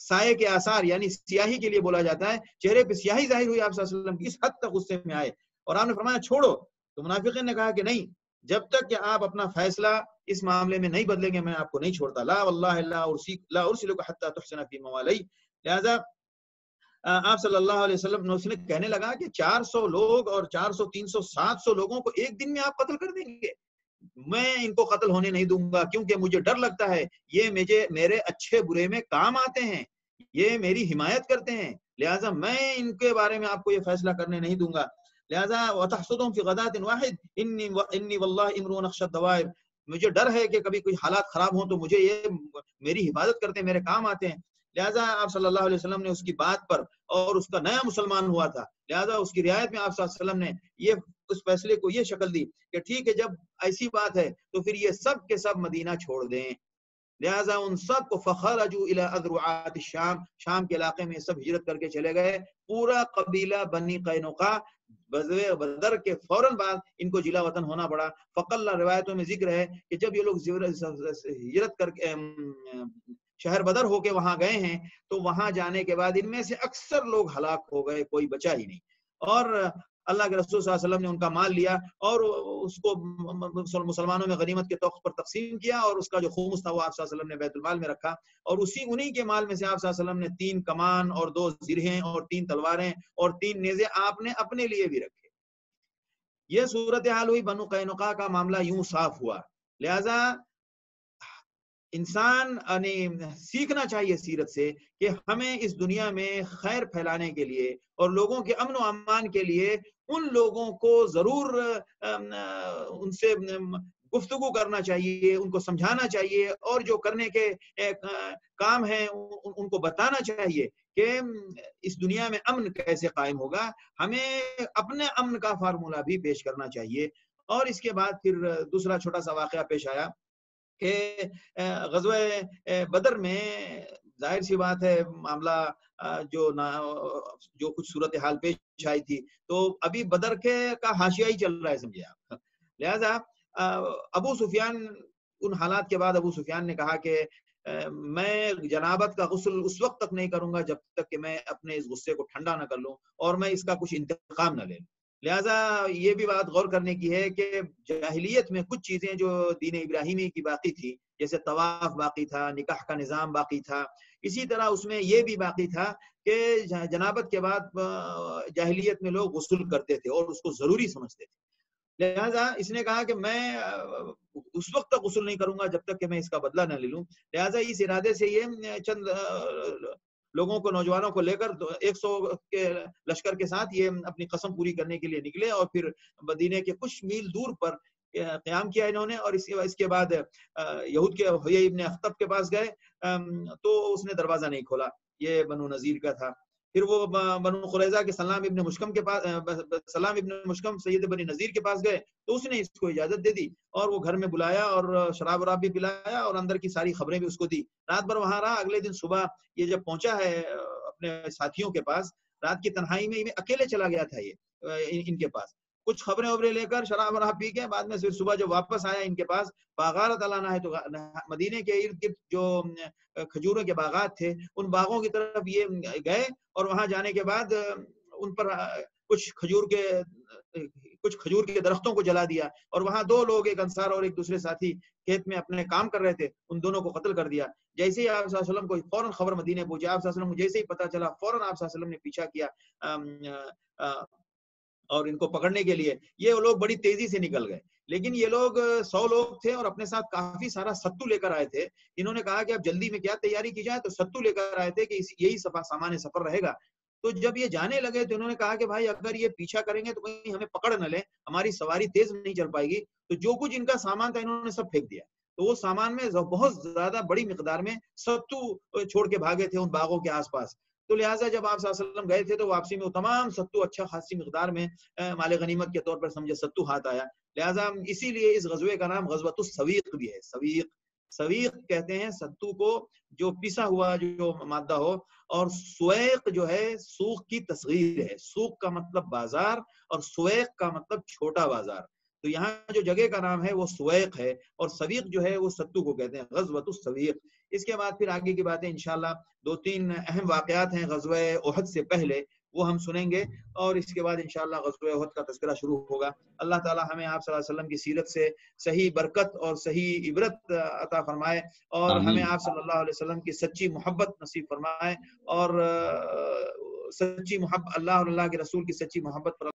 سائے کے آثار یعنی سیاہی کے لیے بولا جاتا ہے، چہرے پہ سیاہی ظاہر ہوئی آپ صلی اللہ علیہ وسلم کی، اس حد تک غصے میں آئے. اور آپ نے فرمایا چھوڑو. تو منافقین نے کہا کہ نہیں، جب تک کہ آپ اپنا فیصلہ اس معاملے میں نہیں بدلیں گے میں آپ کو نہیں چھوڑتا. لا واللہ لا ارسلک حتی تحسن فی موالی. لہذا آپ صلی اللہ علیہ وسلم نے کہنے لگا کہ 400 لوگ اور 400 300 700 لوگوں کو ایک دن میں آپ قتل کر دیں گے، میں ان کو قتل ہونے نہیں دوں گا، کیونکہ مجھے ڈر لگتا ہے یہ میرے اچھے برے میں کام آتے ہیں، یہ میری حمایت کرتے ہیں، لہٰذا میں ان کے بارے میں آپ کو یہ فیصلہ کرنے نہیں دوں گا. لہٰذا وَتَحْصُدُهُمْ فِي غَدَاةٍ وَاحِدٍ إِنِّي وَاللَّهِ امْرُؤٌ أَخْشَى الدَّوَائِرَ، مجھے ڈر ہے کہ کبھی کوئی حالات خراب ہوں تو مجھے یہ میری حفاظت کرتے ہیں، میرے کام آتے ہیں. لہٰذا آپ صلی اللہ علیہ وسلم نے اس کی بات پر، اور اس کا نیا مسلمان ہوا تھا، لہٰذا اس کی رعایت میں آپ صلی اللہ علیہ وسلم نے اس فیصلے کو یہ شکل دی کہ ٹھیک ہے جب ایسی بات ہے تو پھر یہ سب کے سب مدینہ چھوڑ دیں. لہٰذا ان سب کو فخرجوا الى اذرعات الشام، شام کے علاقے میں سب ہجرت کر کے چلے گئے. پورا قبیلہ بنی قینقاع غزوہ بدر کے فوراً بعد ان کو جلا وطن ہونا پڑا. فقل روایتوں میں ذکر ہے کہ جب یہ لوگ ہجرت کر کے شہر بدر ہو کے وہاں گئے ہیں تو وہاں جانے کے بعد ان میں سے اکثر لوگ ہلاک ہو گئے، کوئی بچا ہی نہیں. اور اللہ کے رسول صلی اللہ علیہ وسلم نے ان کا مال لیا اور اس کو مسلمانوں میں غنیمت کے طور پر تقسیم کیا، اور اس کا جو خمس تھا وہ آپ صلی اللہ علیہ وسلم نے بیت المال میں رکھا، اور انہی کے مال میں سے آپ صلی اللہ علیہ وسلم نے 3 کمان اور 2 زرہیں اور 3 تلواریں اور 3 نیزے آپ نے اپنے لیے بھی رکھے. یہ صورتحال ہوئی. بنو قینقاع کا معاملہ یوں صاف ہوا. لہذا انسان سیکھنا چاہیے سیرت سے کہ ہمیں اس دنیا میں خیر پھیلانے کے لیے اور لوگوں کے امن و امان کے لیے ان لوگوں کو ضرور ان سے گفتگو کرنا چاہیے، ان کو سمجھانا چاہیے، اور جو کرنے کے کام ہیں ان کو بتانا چاہیے کہ اس دنیا میں امن کیسے قائم ہوگا. ہمیں اپنے امن کا فارمولہ بھی پیش کرنا چاہیے. اور اس کے بعد پھر دوسرا چھوٹا سا واقعہ پیش آیا کہ غزوہ بدر میں ظاہر سی بات ہے معاملہ جو کچھ صورتحال پیش آئی تھی تو ابھی بدر کا حاشیہ ہی چل رہا ہے، سمجھے آپ. لہذا ابو سفیان، ان حالات کے بعد ابو سفیان نے کہا کہ میں جنابت کا غسل اس وقت تک نہیں کروں گا جب تک کہ میں اپنے اس غصے کو ٹھنڈا نہ کر لوں اور میں اس کا کچھ انتقام نہ لے لوں. لہٰذا یہ بھی بات غور کرنے کی ہے کہ جاہلیت میں کچھ چیزیں جو دین ابراہیمی کی باقی تھی، جیسے طواف باقی تھا، نکاح کا نظام باقی تھا، اسی طرح اس میں یہ بھی باقی تھا کہ جنابت کے بعد جاہلیت میں لوگ غسل کرتے تھے اور اس کو ضروری سمجھتے تھے. لہذا اس نے کہا کہ میں اس وقت تک غسل نہیں کروں گا جب تک کہ میں اس کا بدلہ نہ لے لوں. لہذا اس ارادے سے یہ چند لوگوں کو، نوجوانوں کو لے کر 100 کے لشکر کے ساتھ یہ اپنی قسم پوری کرنے کے لیے نکلے، اور پھر مدینے کے کچھ میل دور پر قیام کیا انہوں نے، اور اس کے بعد یہود کے حیی ابن اخطب کے پاس گئے تو اس نے دروازہ نہیں کھولا، یہ بنو نذیر کا تھا۔ پھر وہ بنو قریظہ کے سلام ابن مشکم کے پاس سید بنی نذیر کے پاس گئے تو اس نے اس کو اجازت دے دی، اور وہ گھر میں بلایا اور شراب وراب بھی پلایا اور اندر کی ساری خبریں بھی اس کو دی۔ رات بھر وہاں رہا، اگلے دن صبح یہ جب پہنچا ہے اپنے ساتھیوں کے پاس، رات کی تنہائی میں اکیلے چلا گیا تھا یہ ان کے پاس، کچھ خبریں وبریں لے کر شراب وراب پی کے بعد میں پھر صبح جب واپس آیا ان کے پاس، باغات علانا ہے تو مدینے کے ارد گرد جو کھجوروں کے باغات تھے ان باغوں کی طرف یہ گئے، اور وہاں جانے کے بعد ان پر کچھ کھجور کے درختوں کو جلا دیا، اور وہاں دو لوگ، ایک انصار اور ایک دوسرے ساتھی کھیت میں اپنے کام کر رہے تھے، ان دونوں کو قتل کر دیا۔ جیسے ہی آپ صلی اللہ علیہ وسلم کو فوراً خبر مدینے پہنچی، آپ صلی اللہ علیہ وسلم کو جیسے ہی پتہ چلا فوراً آپ صلی اللہ علیہ وسلم نے پیچھا کیا اور ان کو پکڑنے کے لیے۔ یہ لوگ بڑی تیزی سے نکل گئے، لیکن یہ لوگ 100 لوگ تھے اور اپنے ساتھ کافی سارا ستو لے کر آئے تھے۔ انہوں نے کہا کہ اب جلدی میں کیا تیاری کی جائے، تو ستو لے کر آئے تھے کہ یہی سامان سفر رہے گا۔ تو جب یہ جانے لگے تو انہوں نے کہا کہ بھائی اگر یہ پیچھا کریں گے تو کہیں ہمیں پکڑ نہ لیں، ہماری سواری تیز نہیں چل پائے گی۔ تو جو کچھ ان کا سامان تھا انہوں نے سب پھینک دیا، تو وہ سامان میں بہت زیادہ بڑی مقدار میں ستو چھوڑ کے بھاگے تھے ان باغوں کے آس پاس۔ تو لہٰذا جب آپ صلی اللہ علیہ وسلم گئے تھے تو واپسی میں وہ تمام ستو اچھا خاصی مقدار میں مال غنیمت کے طور پر سمجھے ستو ہاتھ آیا۔ لہٰذا اسی لیے اس غزوے کا نام غزوۃ السویق بھی ہے۔ سویق کہتے ہیں ستو کو جو پیسا ہوا جو مادہ ہو، اور سویق جو ہے سوق کی تصغیر ہے، سوق کا مطلب بازار اور سویق کا مطلب چھوٹا بازار، تو یہاں جو جگہ کا نام ہے وہ سویق ہے، اور سویق جو ہے وہ ستو کو کہتے ہیں، غزوۃ السویق۔ اس کے بعد پھر آگے کی باتیں انشاءاللہ 2-3 اہم واقعات ہیں غزوہ احد سے پہلے، وہ ہم سنیں گے، اور اس کے بعد انشاءاللہ غزوہ احد کا تذکرہ شروع ہوگا۔ اللہ تعالی ہمیں آپ صلی اللہ علیہ وسلم کی سیرت سے صحیح برکت اور صحیح عبرت عطا فرمائے، اور ہمیں آپ صلی اللہ علیہ وسلم کی سچی محبت نصیب فرمائے، اور سچی محبت اللہ اور اللہ کے رسول کی سچی محبت پر